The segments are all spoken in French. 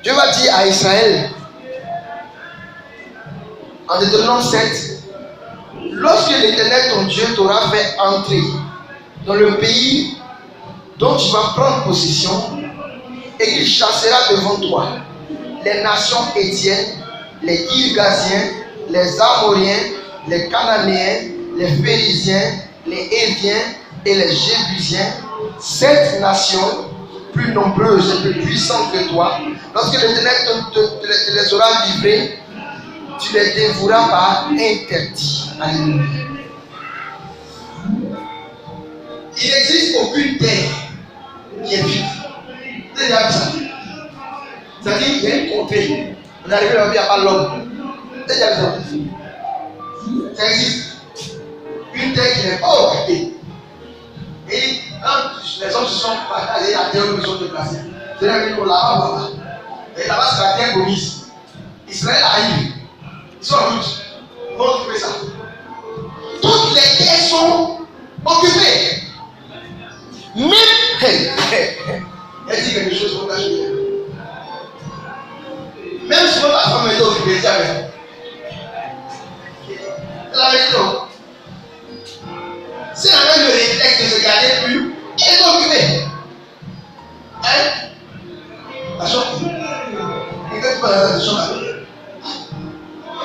Dieu va dire à Israël, en Deutéronome 7, lorsque l'Éternel ton Dieu t'aura fait entrer dans le pays dont tu vas prendre possession et qu'il chassera devant toi les nations hétiennes, les Girgasiens, les Amoriens, les Cananéens, les Phérésiens, les Héviens et les Jébusiens, 7 nations plus nombreuses et plus puissantes que toi, lorsque l'Éternel te les aura livrées, tu les dévoueras par interdit. Alléluia. Il n'existe aucune terre qui est vide. Vous avez déjà vu ça? C'est-à-dire qu'il y a une contrée. On est arrivé là où il n'y a pas l'homme. Vous avez déjà vu ça? Ça existe. Une terre qui n'est pas occupée. Et quand les hommes se sont partagés, la terre où ils sont déplacés. C'est-à-dire qu'on là-bas, voilà. Et là-bas, c'est la terre promise. Israël arrive. Ils sont en route. Ils vont occuper ça. Toutes les terres sont occupées. Même. Elle dit quelque chose pour cacher. Même si votre femme était occupée, c'est avec. C'est la vérité. Si elle avait le réflexe de se garder plus, elle est occupée. Hein? La choc. Et quand tu parles de choc,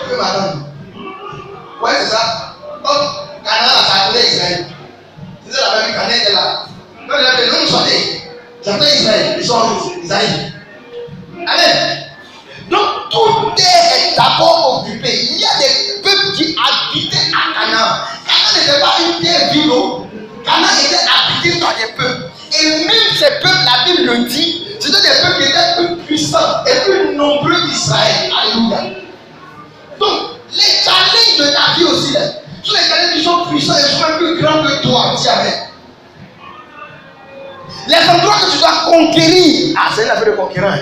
elle peut m'attendre. Ouais, c'est ça. Donc, Canaan a appelé Israël. C'est ça la même Canaan est là. Quand il a fait l'homme sorti, j'appelle Israël. Ils sont en route. Ils arrivent. Amen. Donc, toute terre est d'abord occupée. Il y a des peuples qui habitaient à Canaan. Canaan n'était pas une terre vide. Canaan était habité par des peuples. Et même ces peuples, la Bible le dit, c'était des peuples qui étaient plus puissants et plus nombreux qu'Israël. Alléluia. Donc, les challenges de ta vie aussi, là, tous les challenges qui sont puissants et sont plus grands que toi, dis amen. Les endroits que tu dois conquérir. Ah, c'est une affaire de conquérant.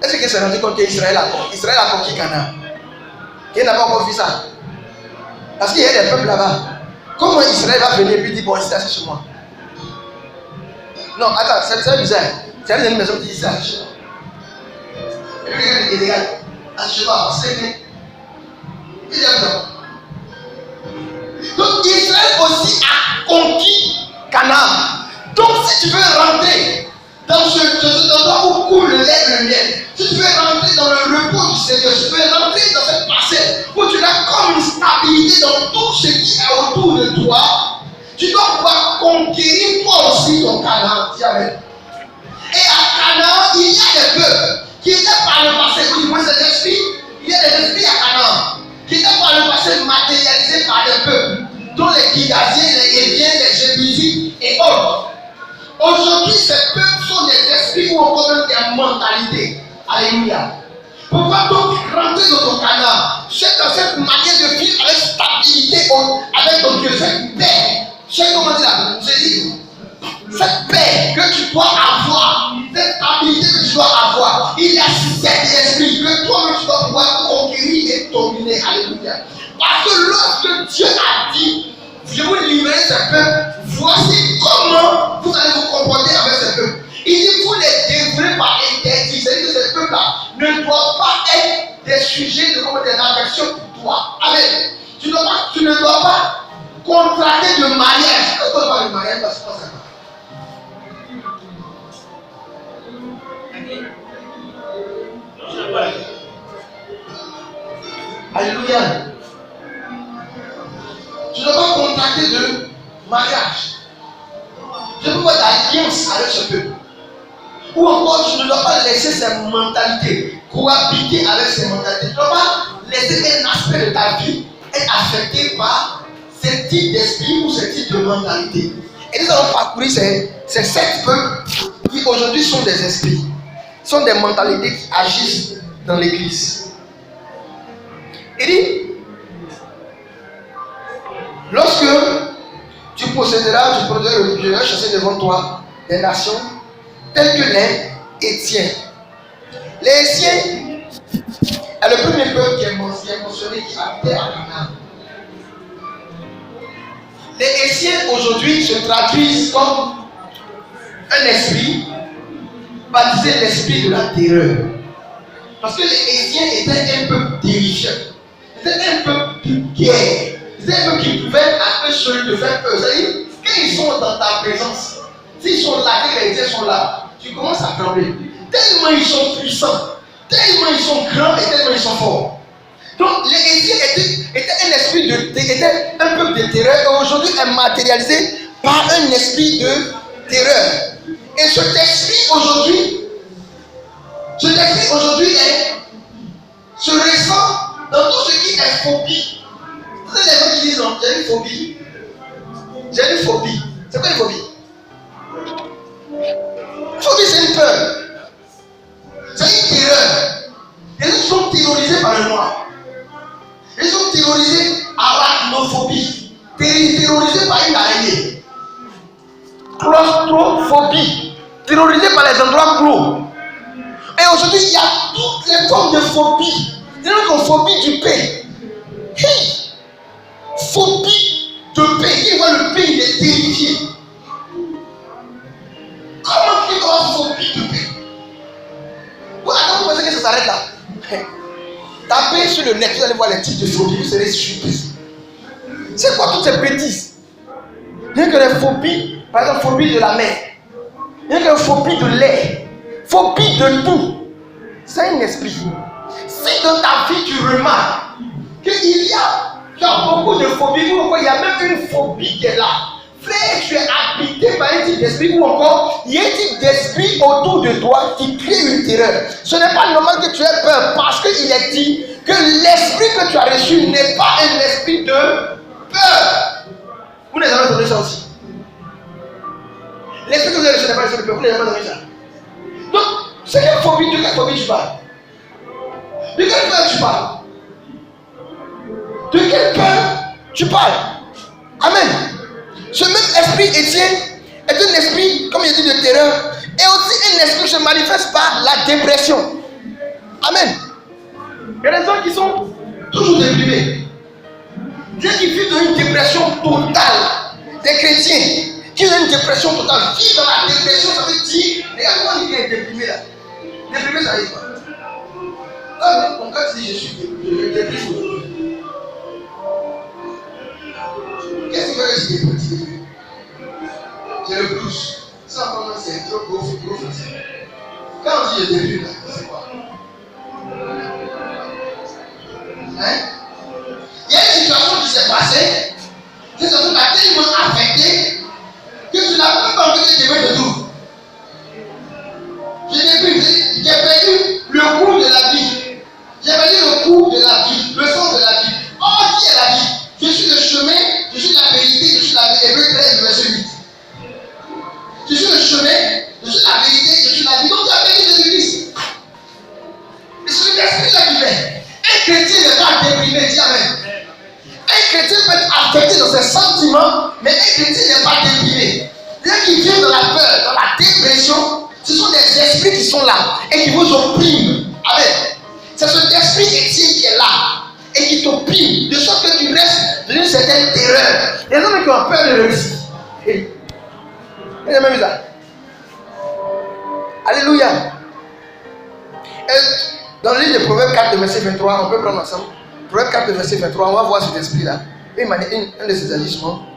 Est-ce que c'est rendu compte qu'Israël a conquis Canaan? Qui n'a pas encore vu ça? Parce qu'il y a des peuples là-bas. Comment Israël va venir et puis dire, bon, c'est assez chez moi? Non, attends, c'est bizarre. C'est une maison qui dit ça, chez moi. Et puis, il est illégal. Ah, chez moi, c'est bien. Il y a ça. Donc, Israël aussi a conquis Canaan. Donc, si tu veux rentrer dans cet endroit où coule le lait et le miel, si tu veux rentrer dans le repos du Seigneur, si tu veux rentrer dans cette parcelle où tu as comme une stabilité dans tout ce qui est autour de toi, tu dois pouvoir conquérir toi aussi ton Canaan. Et à Canaan, il y a des peuples qui étaient par le passé, oui, moi c'est des esprits, il y a des esprits à Canaan qui étaient par le passé matérialisés par des peuples, dont les Girgasiens, les Héviens, les Jébusiens et autres. Aujourd'hui, ces peuples sont des esprits ou encore même des mentalités. Alléluia. Pourquoi donc rentrer dans ton Canaan? C'est dans cette manière de vivre avec stabilité, avec ton Dieu, cette paix. C'est comment dire là? C'est dit, cette paix que tu dois avoir, cette stabilité que tu dois avoir, il y a cet esprit que toi-même tu dois pouvoir conquérir et dominer. Alléluia. Parce que lorsque Dieu a dit, je vous livrerai ces peuples, voici comment vous allez vous comporter avec ces peuples. Il dit, vous les dévouez par interdit. C'est-à-dire que ces peuples-là ne doivent pas être des sujets de affection pour toi. Amen. Tu ne dois pas contracter de mariage. Quand on parle de mariage, parce que c'est ça. Alléluia. Tu ne dois pas contracter de mariage. Je peux pas d'alliance avec ce peuple. Ou encore, tu ne dois pas laisser ces mentalités cohabiter avec ces mentalités. Tu ne dois pas laisser un aspect de ta vie être affecté par ce type d'esprit ou ce type de mentalité. Et nous allons parcourir ces 7 peuples qui aujourd'hui sont des esprits, sont des mentalités qui agissent dans l'église. Il dit, lorsque tu posséderas, tu produiras chasser devant toi des nations telles que les Hétiens. Les Hétiens est le premier peuple qui est mentionné qui habitait à Canaan. Les Hétiens aujourd'hui se traduisent comme un esprit baptisé l'esprit de la terreur. Parce que les Hésiens étaient un peuple terrifiant. C'était un peuple de guerre. C'était un peuple qui pouvait un peu se faire peur. C'est-à-dire, quand ils sont dans ta présence, s'ils sont là, que les Hésiens sont là, tu commences à trembler. Tellement ils sont puissants, tellement ils sont grands et tellement ils sont forts. Donc les Hésiens étaient un esprit était un peuple de terreur et aujourd'hui est matérialisé par un esprit de terreur. Et cet esprit aujourd'hui se ressent dans tout ce qui est phobie. Vous savez les gens qui disent non, j'ai une phobie. J'ai une phobie. C'est quoi une phobie? Une phobie, c'est une peur. C'est une terreur. Les gens sont terrorisés par le noir. Ils sont terrorisés par l'arachnophobie. Terrorisés par une araignée. Claustrophobie. Terrorisés par les endroits clos. Et aujourd'hui, il y a toutes les formes de phobie. Il y a une phobie du pain. Hey. Phobie de pain. Qui voit le pain, il est terrifié. Comment tu dois avoir phobie de pain? Vous pensez que ça s'arrête là? Tapez sur le net, vous allez voir les types de phobies, vous serez surpris. C'est quoi toutes ces bêtises? Il y a que les phobies, par exemple, phobie de la mer. Il y a que les phobies de l'air. Phobie de tout. C'est un esprit. Si dans ta vie tu remarques qu'il y a, tu as beaucoup de phobies, ou encore il y a même une phobie qui est là. Frère, tu es habité par un type d'esprit ou encore il y a un type d'esprit autour de toi qui crée une terreur. Ce n'est pas normal que tu aies peur parce qu'il est dit que l'esprit que tu as reçu n'est pas un esprit de peur. Vous n'avez jamais entendu ça aussi. L'esprit que vous avez reçu n'est pas un esprit de peur. Vous n'avez jamais entendu ça. Donc, c'est quelle phobie? De quelle phobie tu parles? De quelle peur tu parles? De quelle peur tu parles? Amen. Ce même esprit Étienne est un esprit, comme il dit, de terreur, et aussi un esprit qui se manifeste par la dépression. Amen. Il y a des gens qui sont toujours déprimés. Dieu qui vit dans une dépression totale. Des chrétiens qui ont une dépression totale. Vivre dans la dépression, ça veut dire, regarde comment il est déprimé là. Déprimé, ça veut dire quoi? Quand tu dis je suis déprimé, qu'est-ce qui fait que je suis déprimé? C'est le blues. Ça, vraiment, c'est trop gros français. Quand on dit je déprime, c'est quoi? Hein? Il y a une situation qui s'est passée. Cette situation t'a tellement affecté que tu n'as même pas envie de t'aimer de tout. Je déprime. J'ai perdu le cours de la vie. J'ai perdu le cours de la vie, le sens de la vie. Or, qui est la vie? Je suis le chemin, je suis la vérité, je suis la vie. Hébreux 13, verset 8. Je suis le chemin, je suis la vérité, je suis la vie. Donc tu as perdu Jésus-Christ. Et c'est l'esprit-là qui fait. Un chrétien n'est pas déprimé, dis amen. Un chrétien peut être affecté dans ses sentiments, mais un chrétien n'est pas déprimé. Les gens qui vivent dans la peur, dans la dépression, ce sont des esprits qui sont là et qui vous oppriment. Amen. C'est cet esprit Étienne qui est là et qui t'opprime, de sorte que tu restes dans une certaine terreur. Les hommes qui ont peur de réussir. Vous avez même vu ça? Alléluia. Et dans le livre de Proverbes 4, verset 23, on peut prendre ensemble. Proverbes 4, verset 23, on va voir cet esprit-là. Un de ses agissements.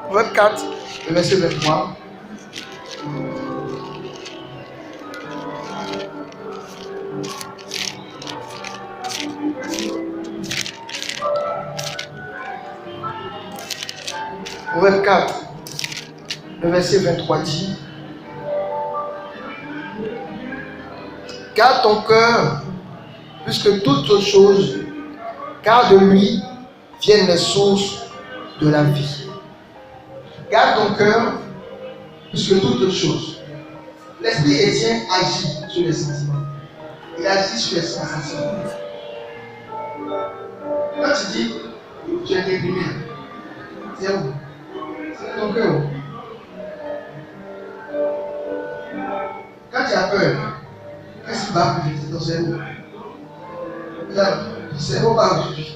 Proverbe 4, verset 23. Proverbe 4, le verset 23 dit: garde ton cœur plus que toute autre chose, car de lui viennent les sources de la vie. Garde ton cœur plus que toute autre chose. L'esprit Étienne agit sur les sentiments. Il agit sur les sensations. Quand tu dis tu es déprimé, c'est où? C'est ton cœur. Quand tu as peur, qu'est-ce qui va plus vite? C'est ton cerveau. Mon cerveau va vite.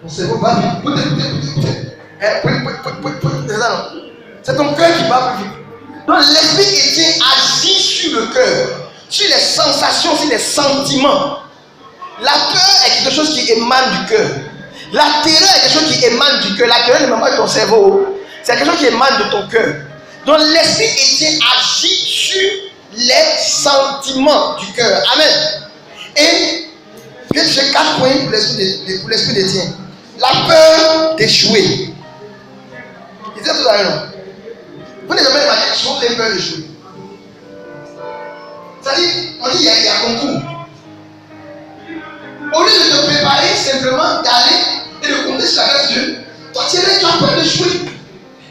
Mon cerveau va vite. C'est ton cœur qui va plus vite. Donc l'esprit chrétien agit sur le cœur, sur les sensations, sur les sentiments. La peur est quelque chose qui émane du cœur. La terreur est quelque chose qui émane du cœur. La terreur n'est même pas de ton cerveau. C'est quelque chose qui émane de ton cœur. Donc l'esprit chrétien agit sur les sentiments du cœur. Amen. Et j'ai 4 points pour l'esprit chrétien. La peur d'échouer. Il disait tout à l'heure. Vous n'avez jamais remarqué que souvent vous avez peur d'échouer. C'est-à-dire, on dit il y a concours. Au lieu de te préparer simplement d'aller et de compter sur la grâce de Dieu, toi tu as peur d'échouer.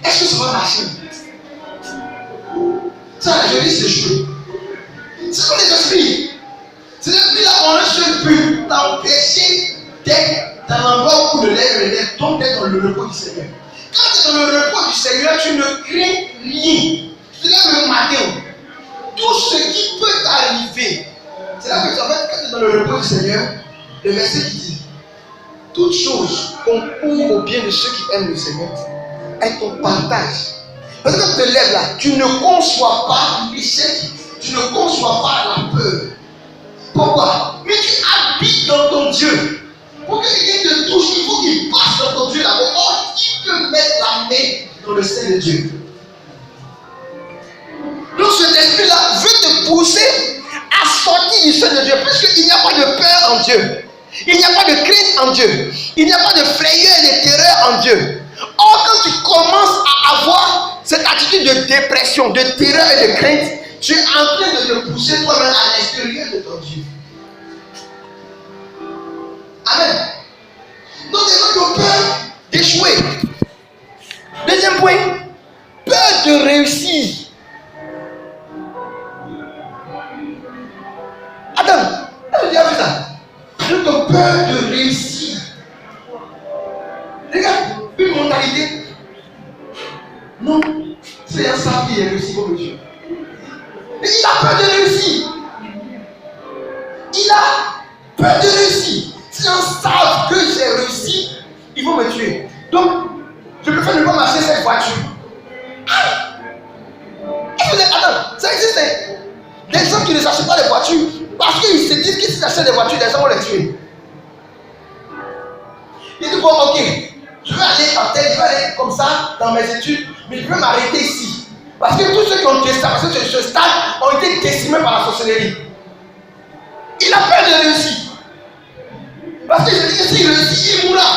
Est-ce que ça va marcher? Ça, je dis c'est échouer. Ce sont les esprits. Ces esprits-là ont un seul but, t'empêcher d'être dans l'endroit où le lève, donc d'être dans le repos du Seigneur. Quand tu es dans le repos du Seigneur, tu ne crains rien. Tu te lèves le matin. Tout ce qui peut t'arriver, c'est là que tu en fait, quand tu es dans le repos du Seigneur, le verset qui dit toute chose concourt au bien de ceux qui aiment le Seigneur est ton partage. Parce que quand tu te lèves là, tu ne conçois pas l'échec, tu ne conçois pas la peur. Pourquoi? Mais tu habites dans ton Dieu. Pour que quelqu'un te touche, il faut qu'il passe dans ton Dieu là-bas. Or, il peut mettre la main dans le sein de Dieu. Donc cet esprit-là veut te pousser à sortir du sein de Dieu, puisqu'il n'y a pas de peur en Dieu. Il n'y a pas de crainte en Dieu. Il n'y a pas de frayeur et de terreur en Dieu. Or, quand tu commences à avoir cette attitude de dépression, de terreur et de crainte, tu es en train de te pousser toi-même à l'extérieur de ton Dieu. Amen. Donc, les gens qui ont peur d'échouer. Deuxième point, peur de réussir. Attends, est-ce que tu as vu ça? Ils ont peur de réussir. Regarde, une mentalité. Non, c'est un ça qui est réussi comme Dieu. Mais il a peur de réussir. Il a peur de réussir. Si on savent que j'ai réussi, ils vont me tuer. Donc, je préfère ne pas marcher cette voiture. Attends, ça existe. Des gens qui ne s'achètent pas de voitures parce qu'ils se disent qu'ils s'achètent des voitures, les gens vont les tuer. Ils disent bon, ok, je vais aller en tête, je vais aller comme ça dans mes études, mais je vais m'arrêter ici. Parce que tous ceux qui ont testé, parce que ce stade ont été décimés par la sorcellerie. Il a peur de réussir. Parce que je dis que s'il réussit, il mourra.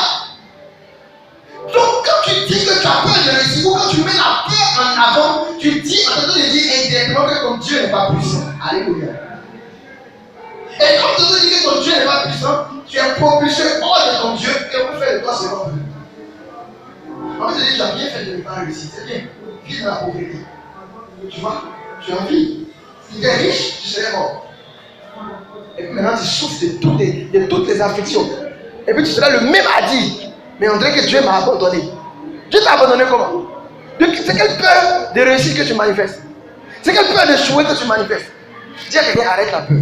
Donc quand tu dis que tu as peur de réussir, ou quand tu mets la peur en avant, tu dis, en train de dire indirectement que ton Dieu n'est pas puissant. Alléluia. Et quand tu te dis que ton Dieu n'est pas puissant, tu es propulsé hors de ton Dieu et on peut faire de toi ce qu'on veut. On peut te dire, tu as bien fait de ne pas réussir, c'est bien. Vis dans la pauvreté. Tu vois, tu as envie. Si tu es riche, tu serais mort. Et puis maintenant, tu souffres de toutes les afflictions. Et puis tu seras le même à dire, mais on dirait que Dieu m'a abandonné. Dieu t'a abandonné comment? C'est quelle peur de réussir que tu manifestes? C'est quelle peur d'échouer que tu manifestes? Dis à quelqu'un, arrête la peur.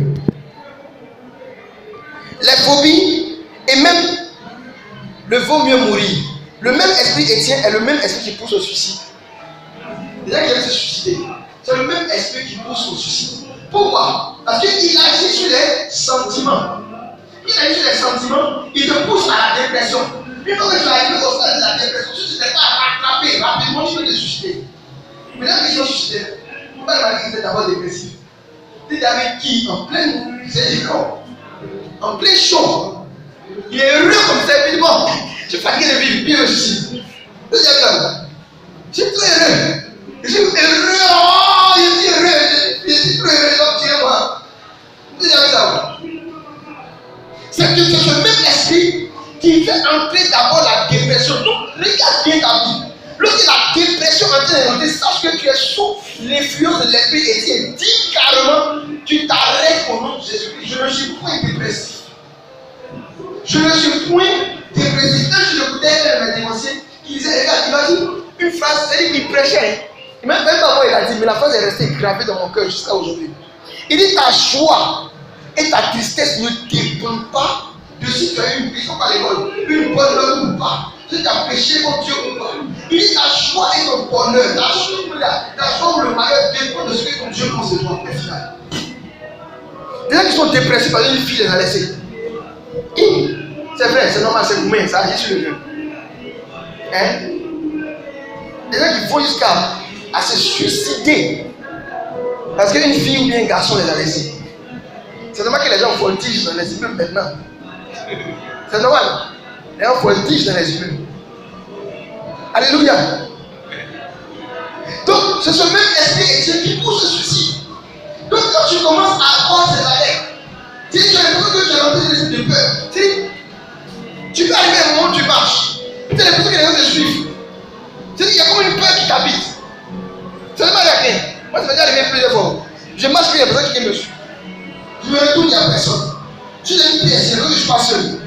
Les phobies et même le vaut mieux mourir. Le même esprit chrétien est le même esprit qui pousse au suicide. Les gens qui aiment se suicider, c'est le même esprit qui pousse au suicide. Pourquoi? Parce qu'il agit sur les sentiments. Il agit sur les sentiments, il te pousse à la dépression. Une fois que tu arrives au stade de la dépression, si tu n'es pas rattrapé rapidement, tu peux te suicider. Mais là, ils sont suicidés. Pourquoi il m'a dit que c'était d'abord dépressif? Tu es avec qui? En pleine en plein chaud. Il est heureux comme ça, il dit bon, je suis fatigué de vivre, puis aussi. Deuxième temps, je suis très heureux. Je suis heureux, oh, je suis heureux, je suis très heureux, donc tiens-moi. Deuxième temps, c'est ce même esprit qui fait entrer d'abord la dépression. Donc, regarde bien ta vie. Lorsque la dépression est en train de monter, sache que tu es sous l'influence de l'esprit et tu dis carrément, tu t'arrêtes au nom de Jésus-Christ. Je ne suis point dépressif. Je ne suis point dépressif. Quand je l'écoutais un de mes dénonciers, il disait, regarde, il m'a dit une phrase, c'est-à-dire qu'il prêchait. Même pas moi, il a dit, mais la phrase est restée gravée dans mon cœur jusqu'à aujourd'hui. Il dit, ta joie et ta tristesse ne dépendent pas de si tu as une, ils sont pas à l'école, une bonne note ou pas, si tu as péché contre Dieu ou pas. Il dit ta joie et ton bonheur, ta joie ou le malheur dépend de ce que ton Dieu pense de toi. Au final. Les gens qui sont dépressifs parce qu'une fille les a laissés. C'est vrai, c'est normal, c'est humain, ça agit sur le cœur. Hein? Les gens qui vont jusqu'à se suicider parce qu'une fille ou bien un garçon les a laissés. C'est normal que les gens voltigent dans les immeubles maintenant. C'est normal. Les gens voltigent dans les immeubles. Alléluia. Donc, c'est ce même esprit chrétien qui pousse le suicide. Donc, quand tu commences à avoir ces alertes, si tu as l'impression que tu es rempli de peur, tu peux arriver à un moment où tu marches, tu as l'impression que les gens te suivent. Il y a comme une peur qui t'habite. Ça ne m'arrive rien. Moi, ça m'est déjà arrivé plusieurs fois. Je marche, il y a personne qui me suit. Je me retourne, il n'y a personne. Tu as une pièce, c'est que je ne suis pas seul.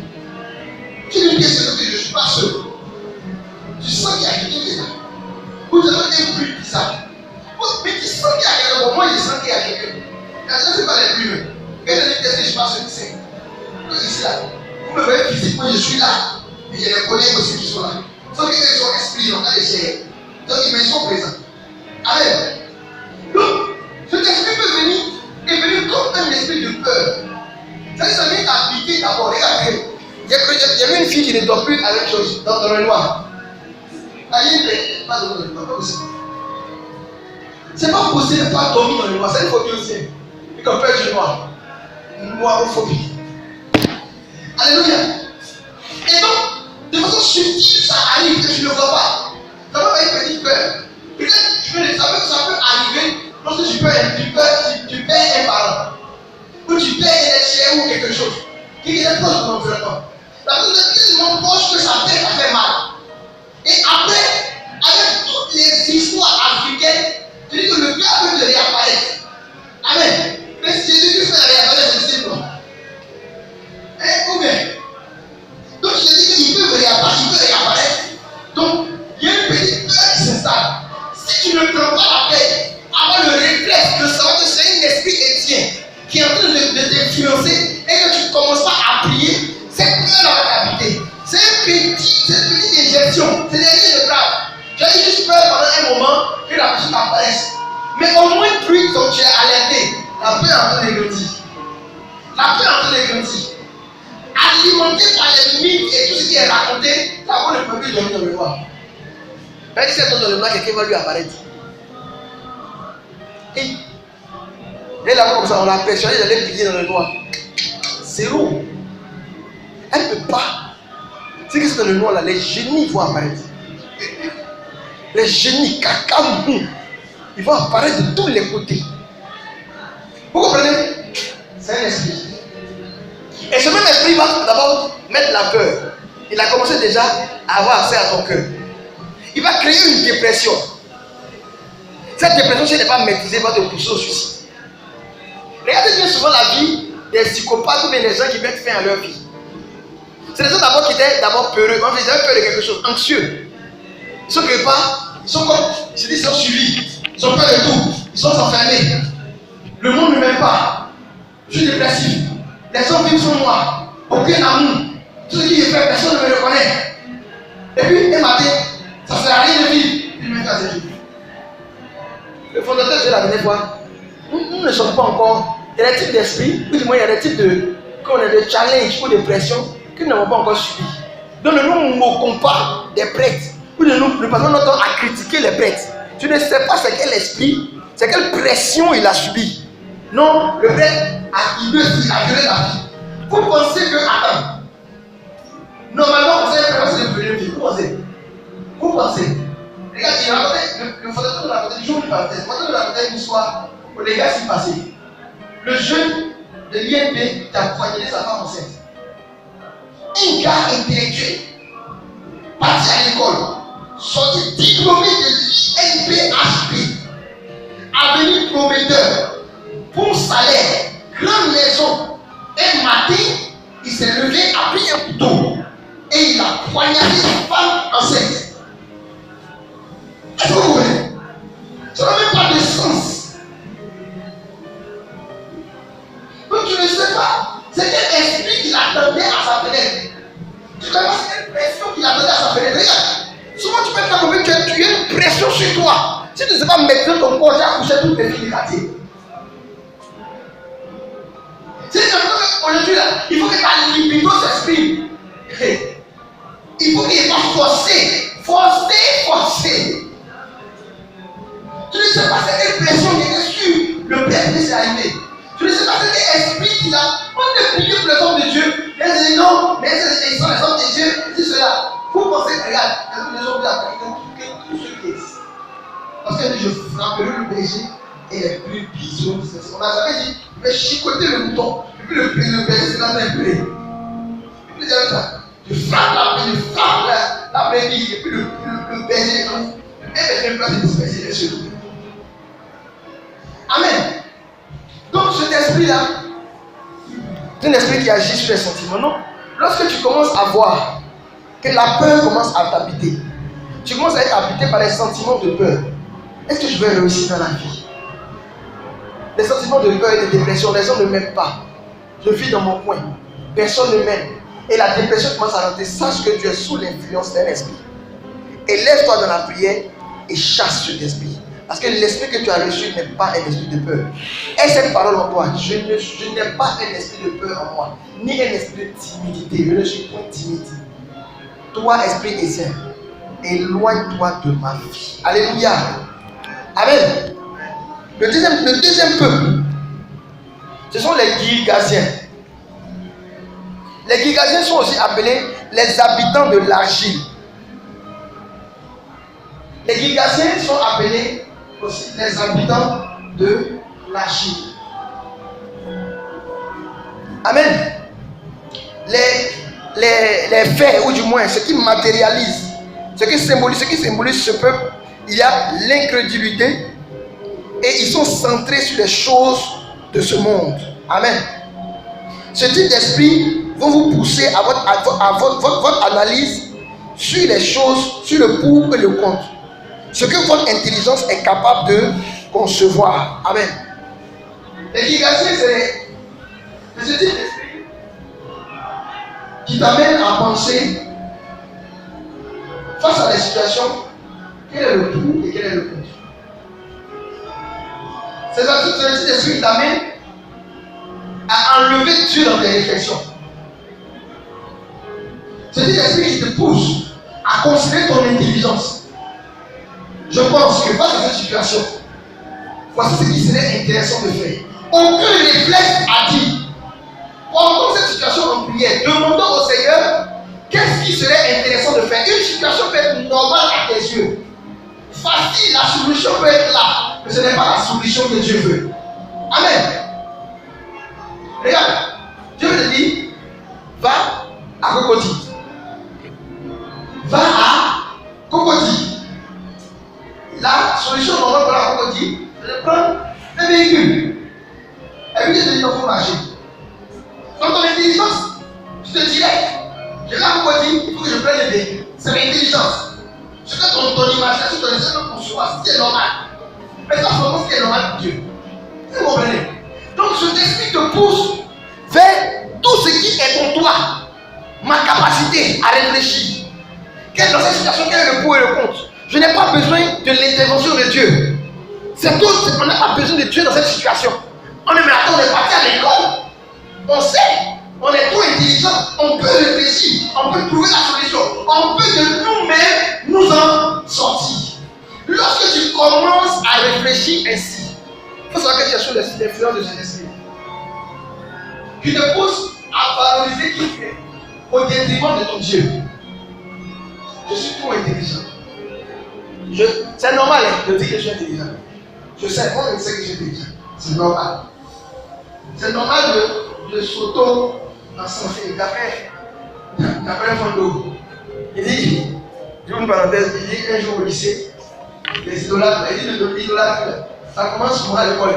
Tu as une pièce, c'est que je ne suis pas seul. Tu sens qu'il y a quelqu'un qui est là. Vous avez un bruit bizarre. Mais tu sens qu'il y a quelqu'un. Pour moi, je sens qu'il y a quelqu'un. La chose, c'est pas les bruits. Quand je dis que je ne suis pas seul, c'est. Ici, là. Vous me voyez physiquement, je suis là. Et il y a des collègues aussi qui sont là. Sauf qu'ils sont esprits, ils n'ont pas les chairs. Donc, ils sont présents. Amen. Donc, cet esprit peut venir et venir comme un esprit de peur. Ça vient t'habiter d'abord. Regardez. Il y a une fille qui ne dort plus à la même chose dans le noir. Pas dans le noir, pas possible. C'est pas possible de ne pas dormir dans le noir. C'est une phobie aussi. Et qu'on peut être du noir. Noirophobie. Alléluia. Et donc, de façon subtile, ça arrive que tu ne le vois pas. Ça va faire une petite peur. Peut-être ça peut arriver lorsque tu perds un parent. Ou tu perds un chien ou quelque chose. Qui est proche de ton environnement. La personne est tellement proche que sa tête a fait mal. Et après, avec toutes les histoires africaines, tu dis que le gars peut te réapparaître. Amen. Mais si Jésus-Christ fait réapparaître, c'est simple. Ou bien. Donc je dis qu'il peut réapparaître. Donc, il y a une petite peur qui s'installe. Si tu ne prends pas la paix, avoir le réflexe de savoir que c'est un esprit chrétien qui est en train de t'influencer et que tu ne commences pas à prier, cette peur va t'habiter. C'est une petite injection. C'est rien de grave. Tu as juste peur pendant un moment que la personne apparaisse. Mais au moins, plus que tu es alerté, la peur est en train de grandir. La peur est en train de grandir. Alimenté par les mythes et tout ce qui est raconté, ça va ne peut plus dormir dans le noir. Quand il s'est dans le noir, quelqu'un va lui apparaître. Et là, comme ça, on l'a persuadé d'aller prier dans le noir. Zéro. Elle ne peut pas. C'est que c'est dans le noir là, les génies vont apparaître. Les génies, cacamou, ils vont apparaître de tous les côtés. Vous comprenez? C'est un esprit. Et ce même esprit va d'abord mettre la peur. Il a commencé déjà à avoir accès à ton cœur. Il va créer une dépression. Cette dépression, si elle n'est pas maîtrisée, va te pousser au suicide. Regardez bien souvent la vie des psychopathes ou bien des gens qui mettent fin à leur vie. C'est des gens d'abord qui étaient d'abord peureux. Quand ils avaient peur de quelque chose, anxieux. Ils sont quelque part, ils sont comme, je dis, ils sont suivis. Ils ont peur de tout. Ils sont enfermés. Le monde ne m'aime pas. Je suis dépressif. Les gens vivent sur moi. Aucun amour. Tout ce qui est fait, personne ne me reconnaît. Et puis, un matin, ça ne sert à rien de vivre. Il me fait à ses jours. Le fondateur, je l'ai la dernière fois. Nous ne sommes pas encore. Il y a des types d'esprit, ou du moins il y a des types de challenge ou de pression que nous n'avons pas encore subi. Donc ne nous moquons pas des prêtres. Ou nous passons notre temps à critiquer les prêtres. Tu ne sais pas c'est quel esprit, c'est quelle pression il a subi. Non, le prêtre il a violé la vie. Vous pensez que, attends, normalement vous avez préparé de violer une vie. Vous pensez. Regarde, il racontait, le fondateur de la côté du jour du baptême. Quand on racontait une histoire où les gars s'y passaient. Le jeune de l'INP qui a poignardé sa femme enceinte. Un gars intellectuel, parti à l'école, sorti diplômé de l'INPHP, avenue prometteur, bon salaire, grande maison. Un matin, il s'est levé, a pris un couteau et il a poignardé sa femme enceinte. Est-ce que vous voyez? Ça n'a même pas de sens. Donc tu ne sais pas, c'est quel esprit qui l'attendait à sa fenêtre. C'est vraiment une pression qui a donné à sa fenêtre. Regarde, souvent tu peux être là comme tu as une pression sur toi. Si tu ne sais pas mettre ton corps, tu as couché toutes les filles quartier. C'est aujourd'hui là, il faut que ta libido s'exprime. Il faut qu'il n'est pas forcé. Forcé. Tu ne sais pas c'est quelle pression qui est sur le père qui s'est arrivé. Tu ne sais pas c'est quel esprit qu'il a. On est prié pour les hommes de Dieu. Et ils disent non, mais ils sont les hommes de Dieu. Ils disent cela. Vous pensez, regarde, les hommes de que tous ceux qui existent. Parce que je frapperai le berger et les plus bisous. On n'a jamais dit, je vais chicoter le mouton. Et puis le berger, c'est dans un pré. Et puis ça. Je frappe la brebis. Et puis le berger, le berger place de disperser sur lui. Amen. Donc cet esprit-là, c'est un esprit qui agit sur les sentiments. Non. Lorsque tu commences à voir que la peur commence à t'habiter, tu commences à être habité par les sentiments de peur. Est-ce que je vais réussir dans la vie? Les sentiments de peur et de dépression, les gens ne m'aiment pas. Je vis dans mon coin. Personne ne m'aime. Et la dépression commence à rentrer. Sache que tu es sous l'influence d'un esprit. Et lève-toi dans la prière et chasse cet esprit. Parce que l'esprit que tu as reçu n'est pas un esprit de peur. Et cette parole en toi, je n'ai pas un esprit de peur en moi, ni un esprit de timidité. Je ne suis point timide. Toi, esprit ancien, éloigne-toi de ma vie. Alléluia. Amen. Le deuxième peuple, ce sont les Girgasiens. Les Girgasiens sont aussi appelés les habitants de l'argile. Les Girgasiens sont appelés aussi les habitants de l'argile. Amen. Les faits, ou du moins ce qui matérialise, ce qui symbolise ce peuple, il y a l'incrédulité et ils sont centrés sur les choses de ce monde. Amen. Ce type d'esprit vont vous pousser à votre analyse sur les choses, sur le pour et le contre. Ce que votre intelligence est capable de concevoir. Amen. Les Girgasiens, c'est ce type d'esprit qui t'amène à penser face à la situation, quel est le pour et quel est le contre. C'est ce type d'esprit qui t'amène à enlever Dieu dans tes réflexions. C'est un esprit qui te pousse à considérer ton intelligence. Je pense que face à cette situation, voici ce qui serait intéressant de faire. Aucun réflexe a dit, pendant cette situation en prière, demandons au Seigneur qu'est-ce qui serait intéressant de faire. Une situation peut être normale à tes yeux. Facile, la solution peut être là, mais ce n'est pas la solution que Dieu veut. Amen. Regarde, Dieu te dit, va à Cocody. Va à Cocody. La solution normale pour la Cocody, c'est de prendre un véhicule. Et puis Dieu te dit, il faut marcher. Dans ton intelligence, tu te dirais, je vais à Cocody, il faut que je prenne le véhicule. C'est l'intelligence. Ce que ton imagination, ton esprit ne conçoit, c'est normal. Mais ça, c'est ce qui est normal pour Dieu. Vous comprenez? Donc, cet esprit te pousse vers tout ce qui est en toi. Ma capacité à réfléchir. Dans cette situation, quel est le pour et le contre? Je n'ai pas besoin de l'intervention de Dieu. C'est tout. On n'a pas besoin de Dieu dans cette situation. On est maintenant, on est parti à l'école. On sait. On est trop intelligent. On peut réfléchir. On peut trouver la solution. On peut de nous-mêmes nous en sortir. Lorsque tu commences à réfléchir ainsi, il faut savoir que tu es sous l'influence de cet esprit. Qui te pousse à valoriser qui tu es au détriment de ton Dieu. Je suis trop intelligent. C'est normal de dire que je suis intelligent. Je sais, moi je sais que je suis intelligent. C'est normal. C'est normal de s'auto-encenser. D'après un fond d'eau. Il dit, je vous une parenthèse, il dit un jour au lycée, les idolâtres, ça commence souvent à l'école.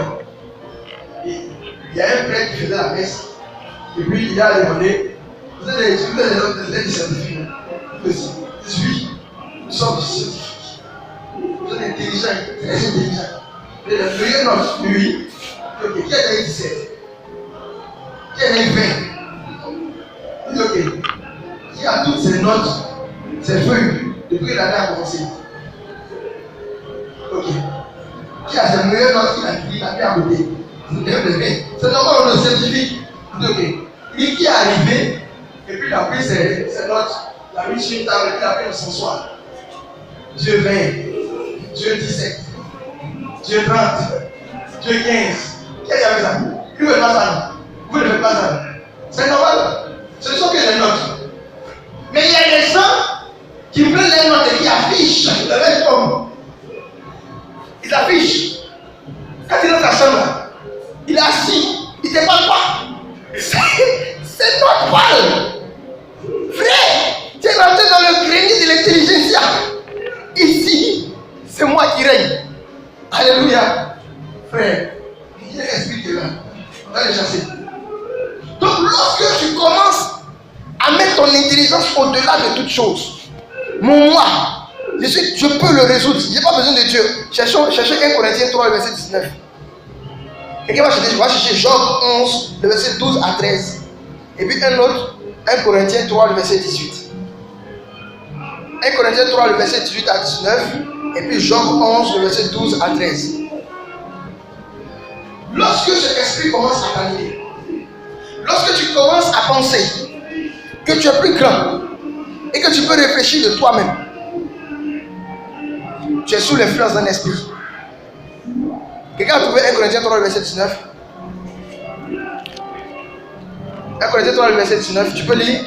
Il y a un prêtre qui faisait la messe, et puis il a demandé, vous êtes des scientifiques, oui, nous sommes scientifiques. Vous êtes intelligents, très intelligents. Le gars non, oui, ok, qui a donné 17? Qui a donné 20? Il dit ok. Qui qui a toutes ses notes, ses feuilles, depuis que l'année a commencé? Ok. Qui a ses meilleures notes qu'il a mis à côté? C'est normal, on le certifie. Ok. Et qui est arrivé, et puis il a pris ses notes, il a mis sur une table, et puis il a pris le s'asseoir. Dieu 20, Dieu 17, Dieu 30, Dieu 15. Qui a fait ça? Lui ne fait pas ça. Vous ne faites pas ça. C'est normal. Ce ne sont que des notes. Mais il y a des gens qui prennent les notes et qui affichent le reste comme. Ils affichent. Quand il est dans sa chambre, il est assis, il ne te parle pas. C'est normal. Frère, tu es rentré dans le grenier de l'intelligence. Ici, c'est moi qui règne. Alléluia. Frère, il explique là. On va les chasser. Donc, lorsque tu commences à mettre ton intelligence au-delà de toute chose, mon moi, je peux le résoudre. Je n'ai pas besoin de Dieu. Cherchez 1 Corinthiens 3, verset 19. Quelqu'un va chercher Job 11, le verset 12 à 13. Et puis un autre, 1 Corinthiens 3, le verset 18. 1 Corinthiens 3, le verset 18 à 19. Et puis Job 11, le verset 12 à 13. Lorsque cet esprit commence à t'animer, lorsque tu commences à penser que tu es plus grand et que tu peux réfléchir de toi-même, tu es sous l'influence d'un esprit. Quelqu'un a trouvé 1 Corinthiens 3, le verset 19? 1 Corinthiens 3, le verset 19, tu peux lire?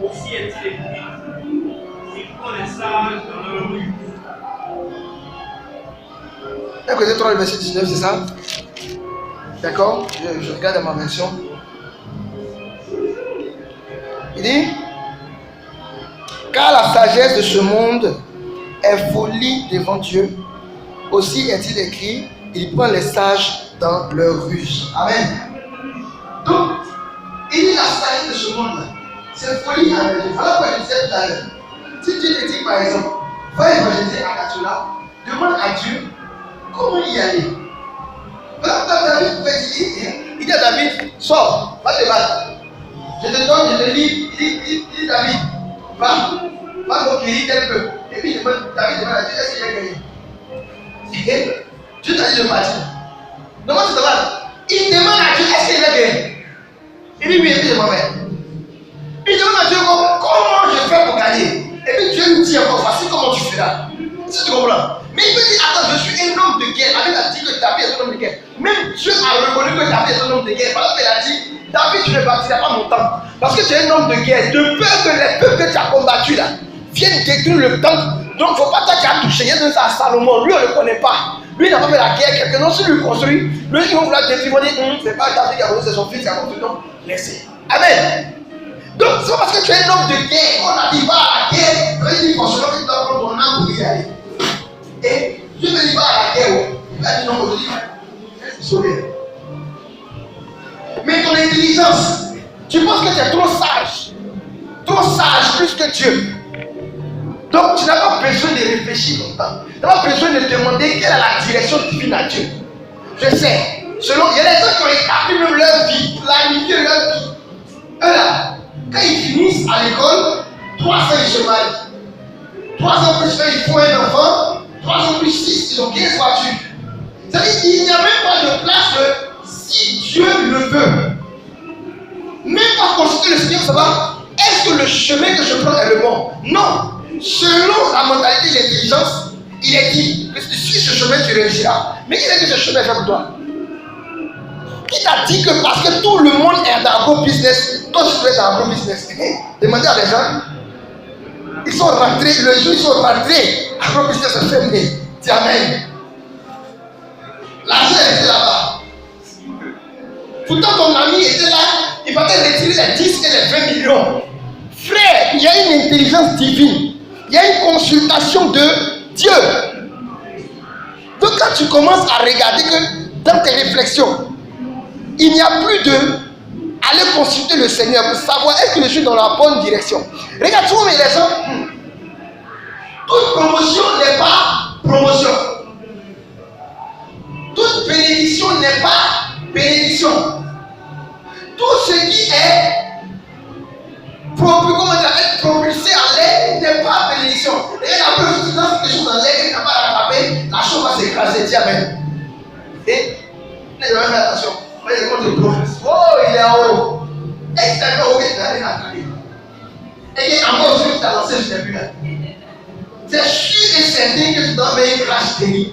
Aussi est-il écrit, il prend les sages dans leur rue. 1 Corinthiens 3, le verset 19, c'est ça? D'accord? Je regarde dans ma version. Il dit, car la sagesse de ce monde est folie devant Dieu. Aussi est-il écrit, il prend les sages dans leur ruse. Amen. Donc, il dit la sagesse de ce monde, c'est folie avec Dieu. Voilà pourquoi je disais tout à l'heure. Si Dieu te dit par exemple, va évangéliser à Katoula, demande à Dieu comment y aller. Voilà pourquoi David pouvait dire, il dit à David, sors, va te battre. Je te donne, je te livre. Il dit David, va conquérir tel peu. Et puis David demande à Dieu, est-ce qu'il a gagné? Dieu t'a dit de partir. Comment tu te bats? Il demande à Dieu, est-ce qu'il a gagné? Il dit oui, et puis je m'en vais. Il demande à Dieu comment je fais pour gagner. Et puis Dieu lui dit encore, voici comment tu feras. Si tu comprends. Mais il peut dire, attends, je suis un homme de guerre. La Bible a dit que David est un homme de guerre. Même Dieu a reconnu que David est un homme de guerre. Parce qu'il a dit, David, tu ne bâtiras pas mon temple. Parce que tu es un homme de guerre. De peur que les peuples que tu as combattus là viennent détruire le temple. Donc, il ne faut pas toi qui as touché. Il y a ça à Salomon. Lui, on ne le connaît pas. Lui, il n'a pas fait la guerre. Quelqu'un d'autre, s'il lui construit, lui, ils vont vouloir détruire. Ils vont dire, c'est pas David qui a construit, c'est son fils qui a construit. Donc, laissez. Amen. Donc, c'est pas parce que tu es un homme de guerre qu'on a dit va à la guerre. Il dit forcément que tu dois prendre ton âme pour y aller. Et Dieu ne dit pas à la guerre. Il va dire non, aujourd'hui, je suis sauvé. Mais ton intelligence, tu penses que tu es trop sage plus que Dieu. Donc tu n'as pas besoin de réfléchir longtemps. Tu n'as pas besoin de demander quelle est la direction divine à Dieu. Je sais, il y a des gens qui ont établi même leur vie, planifié leur vie. Eux là, quand ils finissent à l'école, 3 ans ils se marient. 3 ans plus ils font un enfant, 3 ans plus 6, ils ont 15 voitures. C'est-à-dire qu'il n'y a même pas de place si Dieu le veut. Même pas consulter le Seigneur, savoir est-ce que le chemin que je prends est le bon? Non. Selon la mentalité et l'intelligence, il est dit que si tu suis ce chemin, tu réussiras. Mais qui est que ce chemin est fait pour toi? Qui t'a dit que parce que tout le monde est dans agro-business, toi tu dois être dans agro-business? Demandez à des gens, ils sont rentrés, le jour ils sont rentrés, agro-business est fermé. Dis amen. L'argent était là-bas. Pourtant ton ami était là, il partait retirer les 10 et les 20 millions. Frère, il y a une intelligence divine. Il y a une consultation de Dieu. Donc quand tu commences à regarder que dans tes réflexions, il n'y a plus de aller consulter le Seigneur pour savoir est-ce que je suis dans la bonne direction. Regarde, souvent les gens, toute promotion n'est pas promotion. Toute bénédiction n'est n'est pas bénédiction. Tout ce qui est propulsé en l'air n'est pas bénédiction. Et la preuve, si tu lances quelque chose en l'air et tu n'as pas rattrapé, la chose va s'écraser. Dis amen. Et les gens font attention. Oh, il est en haut. Et tu t'as haut, il n'a rien attrapé. Et il est en haut, tu t'as lancé, je n'ai plus là. C'est sûr et certain que tu dois faire une crash terrible.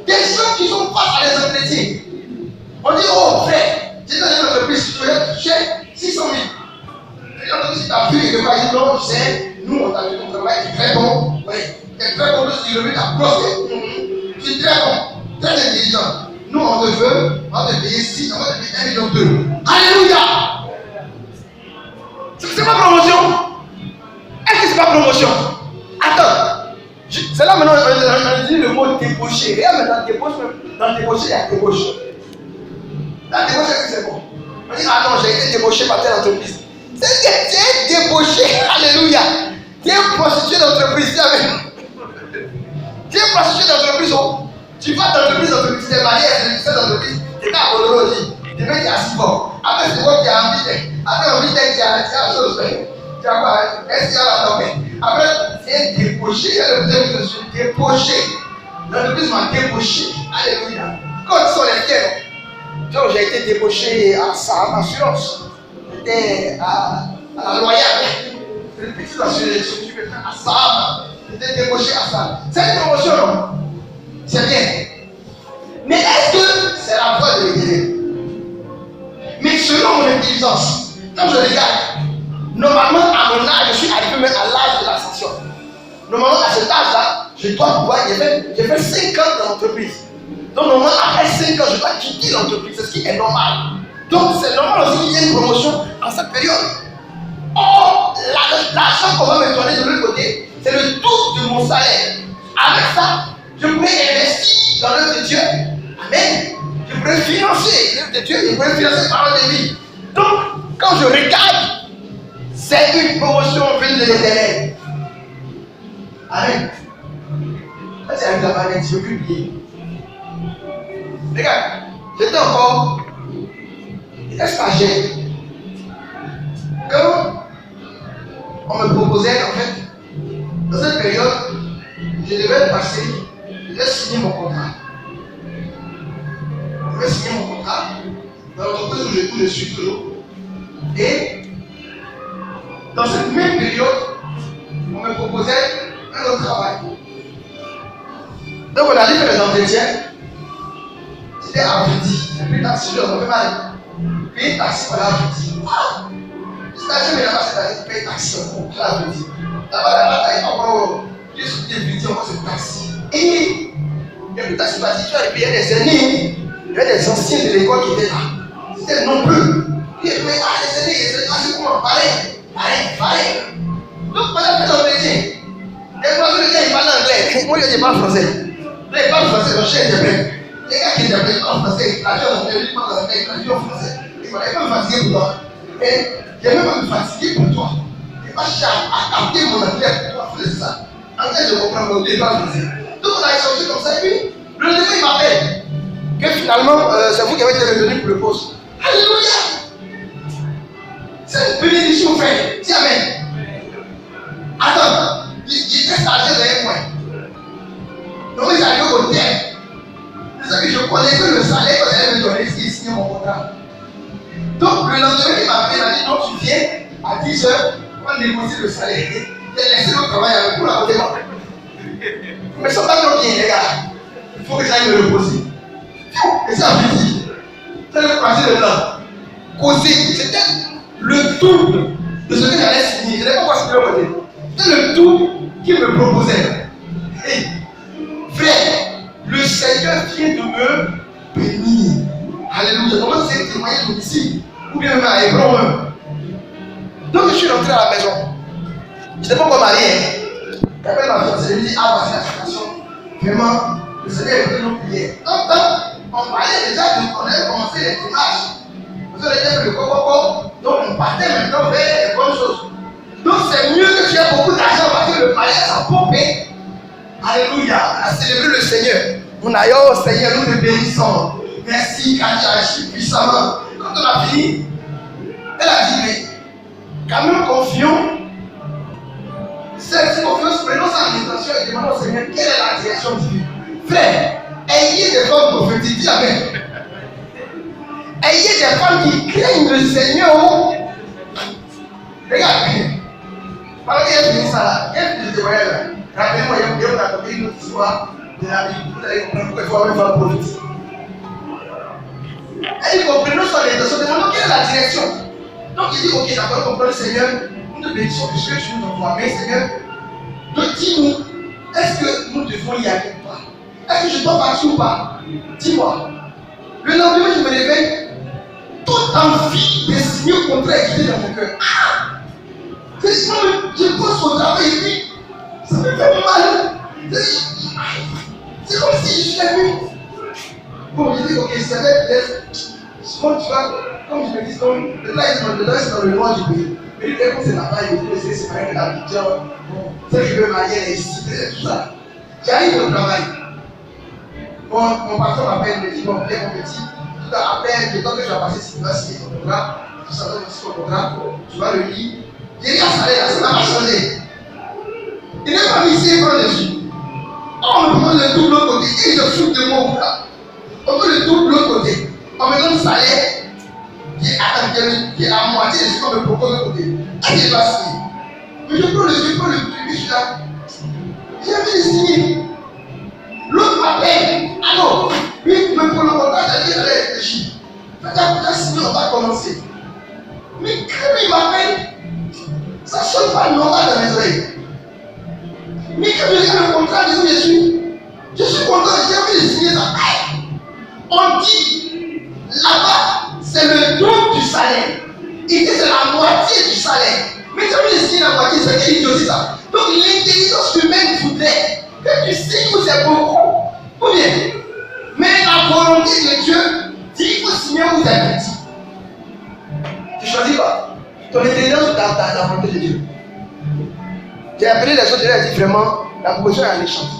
Des gens qui sont face à des entretiens. On dit, oh frère, j'ai donné une entreprise, tu veux toucher 600 000. Et on dit, si tu as vu, il va dire, non, tu sais, nous, on t'a vu ton travail, tu es très bon. Oui, tu es très bon, tu le mets à bloquer. Tu es très bon, très intelligent. Nous, on te veut, on va te payer 6, on va te payer 1 million d'euros. Alléluia! C'est pas promotion? Est-ce que c'est pas promotion? Attends, c'est là maintenant on dit le mot débauché. Regarde maintenant, dans débauché, il y a débauche. Dans débauché, est-ce que c'est bon? On dit, ah non, j'ai été débauché par telle entreprise. C'est que tu es débauché, alléluia. Tu es prostitué d'entreprise, tu es prostitué d'entreprise. Tu vas d'entreprise, tu es marié à cette entreprise, tu es à Boloroji, tu es assis fort. Après, c'est quoi qui a envie d'être? Après, envie d'être, tu as la chose. Tu as quoi? Est-ce qu'il y a la tombe? Après, tu es débauché. Il y a le terme que je suis débauché. L'entreprise m'a débauché. Alléluia. Quand sont les termes? Donc, j'ai été débauché à Sam Assurance. J'étais à la Loyale. C'est une petite assurance. Je suis maintenant à Sam. J'étais débauché à Sam. C'est une promotion, non? C'est bien. Mais est-ce que c'est la voie de l'éternel? Mais selon mon intelligence, quand je regarde, normalement, à mon âge, je suis arrivé même à l'âge de l'ascension. Normalement, à cet âge-là, je dois pouvoir. J'ai fait 5 ans dans l'entreprise. Donc, normalement, après 5 ans, je dois quitter l'entreprise. C'est ce qui est normal. Donc, c'est normal aussi qu'il y ait une promotion en cette période. Or, l'argent qu'on va me donner de l'autre côté, c'est le double de mon salaire. Avec ça, je pourrais investir dans l'œuvre de Dieu. Amen. Je pourrais financer l'œuvre de Dieu. Je pourrais financer la parole de vie. Donc, quand je regarde, c'est une promotion venue de l'éternel. Amen. Ça, c'est avec la manette, je ne veux plus oublier. Regarde, j'étais encore stagiaire. Quand on me proposait, en fait, dans cette période, je devais passer, je devais signer mon contrat. Je devais signer mon contrat dans l'entreprise où je suis toujours. Et dans cette même période, on me proposait un autre travail. Donc on allait faire les entretiens. C'était à midi. J'ai pris taxi, je n'avais pas payé taxi pour la midi. Le stagiaire me l'a passé payer taxi pour la midi. Là-bas, il y a encore des vidéos, c'est taxi. Et il y a plus de taxi parti. Tu as payé des aînés. Il y avait des anciens de l'école qui étaient là. C'était nombreux. Il y avait les aînés, c'est comment? Pareil. Donc, pendant que l'entretien, les professeurs de gars, ils parlent anglais. Moi, je parle français. Là, ils parlent français, donc je suis interprète. Les gars qui interprètent en français, la chose, ils parlent anglais, ils parlent français. Ils m'ont même fatigué pour toi. Et j'ai même fatigué pour toi. Et pas cher à capter mon anglais pour toi, c'est ça. Anglais, je comprends, mais au départ, français. Donc, on a échangé comme ça, et puis, le lendemain, il m'appelle. Que finalement, c'est vous qui avez été retenu pour le poste. Alléluia! C'est une bénédiction, frère. Dis amen. Attends, il était stagiaire derrière moi. Donc, ils arrivaient au terme. C'est ça que je connaissais le salaire que j'allais me donner s'il signait mon contrat. Donc, le lendemain, il m'a appelé, il m'a dit, non, tu viens à 10h, on va négocier le salaire. J'ai laissé le travail avec vous là, côté moi. Mais ça va pas trop bien, les gars. Il faut que j'aille me reposer. Et ça a dit, c'est le croisé de blanc. Causer, c'était le double de ce que j'allais signer. Je n'avais pas quoi signer le côté. C'était le double qu'il me proposait. Et frère, le Seigneur vient de me bénir. Alléluia. Comment c'est témoigné ici? Ou bien même à Hébron. Donc je suis rentré à la maison. Je n'étais pas encore marié. J'appelle ma fiancée, je lui dis, ah, voici la situation. Vraiment, le Seigneur est venu nous prier. Donc, on parlait déjà on avait commencé les tournages. Vous avez fait le coco, donc on partait maintenant vers les bonnes choses. Donc c'est mieux que tu aies beaucoup d'argent parce que le mariage a pompé. Alléluia, à célébrer le Seigneur. Nous n'aillons au Seigneur, nous te bénissons. merci, car tu as agi puissamment. Quand on a fini, elle a dit, mais quand même confions. Cette confiance, prenons ça en intention et demandons au Seigneur quelle est la direction divine. Frère, ayez des femmes prophétiques, dis amen. Ayez des femmes qui craignent le Seigneur. Regarde, pendant qu'il a fini ça là, qu'est-ce que je te voyais là? Rappelez-moi, il y a raconté une autre histoire de la Bible. Vous allez comprendre pourquoi il faut avoir une femme prophétique. Elle dit, comprenons son intention, demandons quelle est la direction. Donc il dit, ok, d'accord, comprends le Seigneur, nous te bénissons puisque tu nous envoies. Mais Seigneur, donc dis-nous, est-ce que nous devons y aller ou pas? Est-ce que je dois partir ou pas? Dis-moi. Le lendemain, je me réveille, toute envie de signer au contrat est quittée dans mon cœur. Ah! Je pense au travail et puis, ça me fait mal. C'est comme si je suis venu. Bon, je dis, ok, c'est vrai, peut-être. Souvent, tu vois, comme je me dis, là, c'est dans le noir du pays. Mais lui, comme c'est là-bas, il me dit, c'est pareil que l'Abidjan. Bon, ça, je veux marier les ici, tout ça. J'arrive au travail. Bon, mon patron m'appelle, me dit, bon, viens, mon petit. Tout à peine, le temps que je vais passer, si tu vas signer ton contrat, tu savais aussi ton contrat, tu vas le lire. J'ai dit à ça, ça n'a pas changé. Il n'est pas mis ici, prend dessus. On me prend le tout de l'autre côté, et je fous de mon bras. On me le tout de l'autre côté. On me donne le salaire qui est à moitié de ce qu'on me propose de l'autre côté. Et je dois signer. Mais je prends le truc, je suis là. J'ai envie de signer. L'autre m'appelle. Alors, lui, il me prend le contrat, j'ai dit, j'allais réfléchir. Tu as signé, on va commencer. Mais quand il m'appelle, ça ne sonne pas normal dans mes oreilles. Mais quand je regarde le contrat, je suis content, j'ai envie de signer ça. On dit, là-bas, c'est le double du salaire. Ici, c'est la moitié du salaire. Mais j'ai envie de signer la moitié, c'est qu'il dit aussi ça. Donc l'intelligence humaine voudrait que tu signes où c'est beaucoup. Ou bien, mais la volonté de Dieu dit qu'il faut signer où c'est petit. Tu choisis pas. Ton intelligence ou ta volonté de Dieu. J'ai appelé les autres, j'ai dit vraiment, la proposition est alléchante.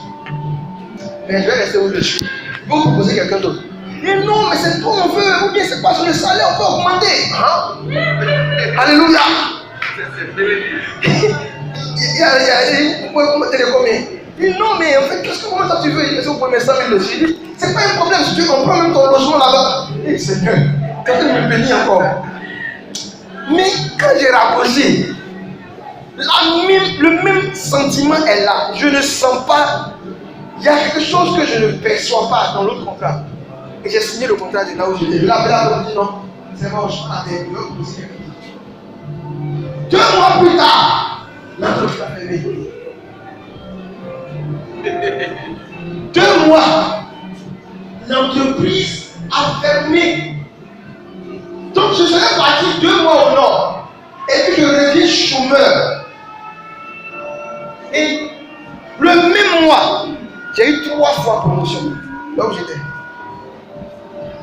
Mais je vais rester où je suis. Il faut proposer quelqu'un d'autre. Et non, mais c'est toi on veut, ou bien c'est pas sur le salaire, on peut augmenter. Hein? Alléluia. Vous pouvez augmenter les combien? Il dit non, mais en fait, qu'est-ce que comment tu veux? Est-ce que vous pouvez mettre 100 000 dessus? Il dit, c'est pas un problème, si tu veux, on prend même ton logement là-bas. Et Seigneur, quand il me bénit encore. Mais quand j'ai rapproché, le même sentiment est là. Je ne sens pas. Il y a quelque chose que je ne perçois pas dans l'autre contrat. Et j'ai signé le contrat de là où j'étais. Là, on dit non. C'est bon, je suis à terre. 2 mois plus tard, l'entreprise a fermé. 2 mois, l'entreprise a fermé. Donc je serais parti 2 mois au nord. Et puis je reviens chômeur. Et le même mois, j'ai eu 3 fois promotion. Là où j'étais.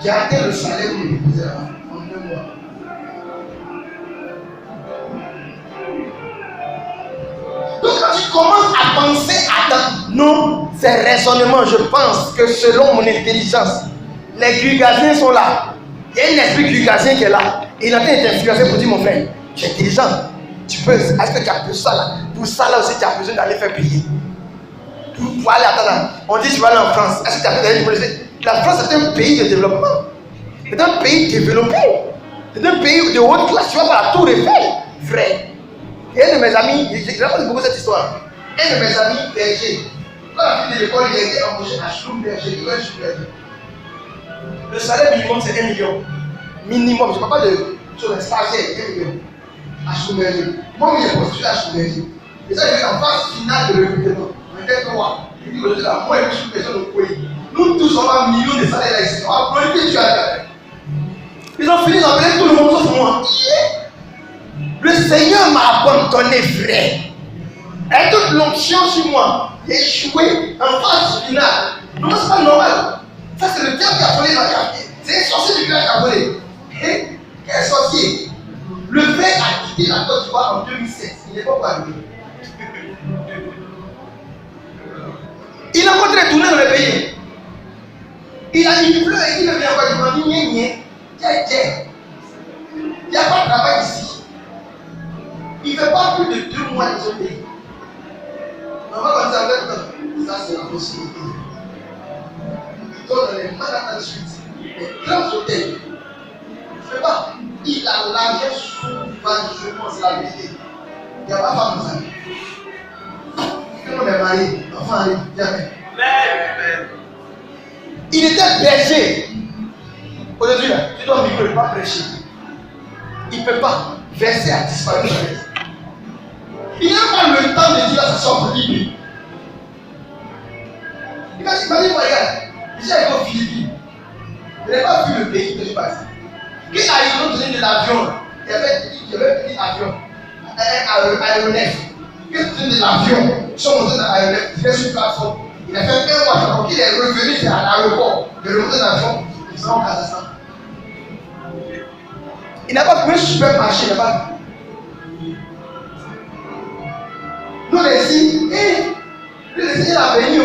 J'ai atteint le salaire où je me disais en 2 mois. Donc quand tu commences à penser non, c'est raisonnement. Je pense que selon mon intelligence, les Grugasiens sont là. Il y a un esprit Grugasien qui est là. Et il a été influencé pour dire mon frère, tu es intelligent. Tu peux, est-ce que tu as besoin de ça là? Pour ça là aussi, tu as besoin d'aller faire payer. Pour aller attendre. On dit tu vas aller en France. Est-ce que tu as besoin d'aller? La France est un pays de développement. C'est un pays développé. C'est un pays de haute classe. Tu vas voir la tour Eiffel, frère. Et un de mes amis, j'ai raconté beaucoup cette histoire. Un de mes amis, berger. Quand la fille de l'école, il a été embauché à Schloum Berger. Le salaire minimum, c'est 1 million. Minimum, je ne parle pas de sur les stagiaires, 1 million. À Schloum Berger. Moi, il est postulé à Schloum Berger. Et ça, j'ai en phase finale de recrutement. On était 3. Il dit aujourd'hui, là, moi, je suis personne au pays. Nous tous, on a 1 million de salaires là ici. On va prendre tu as. Ils ont fini d'appeler tout le monde sauf moi. Le Seigneur m'a abandonné, frère. Et toute l'onction sur moi, j'ai échoué en phase finale. Non, c'est pas normal. Ça, c'est le diable qui a volé dans la café. C'est un sorcier du village qui a volé. Quel sorcier? Le frère a quitté la Côte d'Ivoire en 2007. Il n'est pas parvenu. Il a encore retourné dans le pays. Il a dit, il pleut et il ne vient pas du Indien. Il n'y a pas de travail ici. Il ne fait pas plus de 2 mois dans ce pays. On va commencer avec ça, c'est la possibilité. Il donne les Manhattan Suites, les grands hôtels. Je ne sais pas. Il a l'argent souvent, c'est la vérité. Il n'y a pas de femme dans sa vie. Tout le monde est marié, l'enfant arrive, jamais. Il était berger. Aujourd'hui, là, tu dois micro, il ne peut pas prêcher. Il ne peut pas. Verset a disparu. Il n'a pas le temps de dire à sa soeur pour lui. Il m'a dit, regarde, j'ai été aux Philippines. Je n'ai pas vu le pays que je suis parti. Quand ils ont donné de l'avion, il y avait pris l'avion, un aéronef. Quand ils ont donné de l'avion, ils sont montés dans l'aéronef, ils étaient sur plateforme. Il a fait 1 mois, donc il est revenu à l'aéroport, il est remonté dans l'avion, ils sont au Kazakhstan. Il n'a pas pu un supermarché, il n'a pas vu. Nous, les ici, il a venu.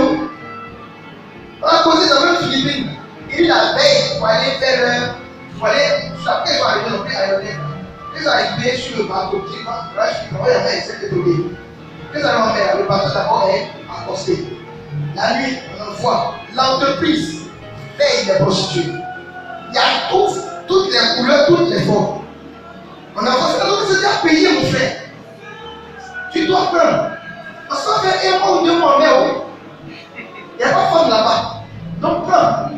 On a causé dans le Philippines. Il a veille pour aller faire. Pour aller. Après, ils sont arrivés dans le pays aéronef. Ils sont arrivés sur le bateau. Là, je suis travaillé avec cette étoile. Ils sont faire le bateau d'abord est accosté. La nuit, on voit l'entreprise paye des prostituées. Il y a toutes les couleurs, toutes les formes. On a fait ça, c'est à payer, mon frère. Tu dois prendre. Parce qu'on fait 1 mois ou 2 mois, mais il n'y a pas de femme là-bas. Donc prends.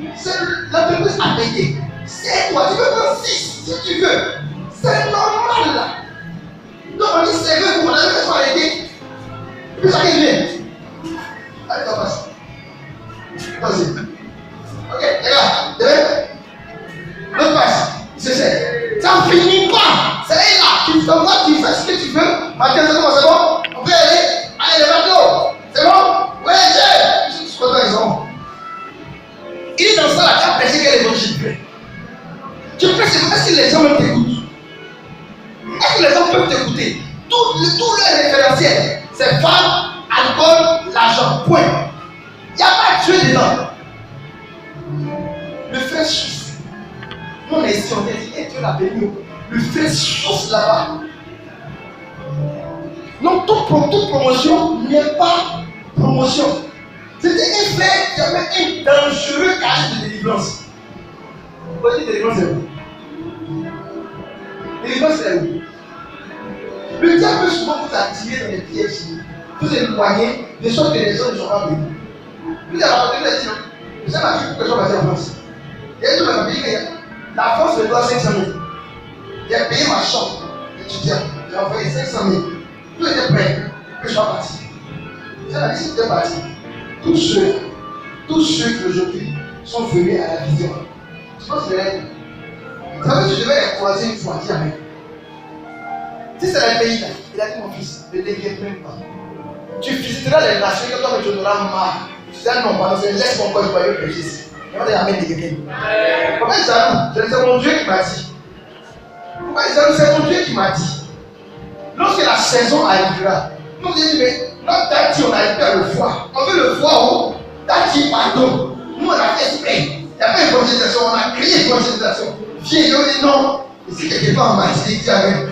L'entreprise a payé. C'est toi, tu peux prendre 6 si tu veux. C'est normal là. Donc on dit c'est vrai, vous m'avez fait arrêter. Puis ça vient. Allez, t'en passe. Vas-y. Ok, les gars, demain. L'autre passe. C'est ça. Ça ne finit pas. C'est là. Tu fais ce que tu veux. Matin, c'est bon. On peut aller. Allez, les bateaux. C'est bon? Oui, je suis content, ils ont. Il est dans ça, là, tu as prêché quel évangile tu fais. Tu prêches, est-ce que les gens même t'écoutent? Est-ce que les gens peuvent t'écouter? Tout le référentiel, c'est femmes, alcool, l'argent, point. Il n'y a pas de Dieu dedans. Le frère souffle. Nous, on est ici, on est dit, et Dieu l'a béni. Le frère souffle là-bas. Donc, toute promotion n'est pas promotion. C'était un frère qui avait un dangereux cas de délivrance. Vous voyez, délivrance c'est où? Délivrance c'est où? Le diable peut souvent vous attirer dans les pièges, vous éloigner, de sorte que les gens ne sont pas venus. Vous avez entendu les dire, vous savez ma fille pour que je sois basé en France. Il y a tout le monde qui dit, la France me doit 500 000. J'ai payé ma chambre étudiant, j'ai envoyé 500 000. Tout était prêt que je sois parti. J'ai la décision de partir. Tous ceux qui aujourd'hui sont venus à la vision. Je pense que vous savez, tu devais les croiser une fois, dis amen. Si c'est le pays là, il a dit mon fils, ne t'inquiète même pas. Tu visiteras les nations que toi tu en auras marre. Tu dis non, pardon, laisse mon corps, je vais prêcher ici. Il va dire amen de quelqu'un. Pourquoi il s'allume? C'est mon Dieu qui m'a dit. Pourquoi il s'allume? C'est mon Dieu qui m'a dit. Lorsque la saison arrivera, nous disons, mais notre tati, on a été le foie. On veut le foie où? Tati, pardon. Nous, on a fait exprès. Il n'y a pas une consultation, on a créé une consultation. Viens, et on dit non. Et si quelque part on m'a dit, dis amen.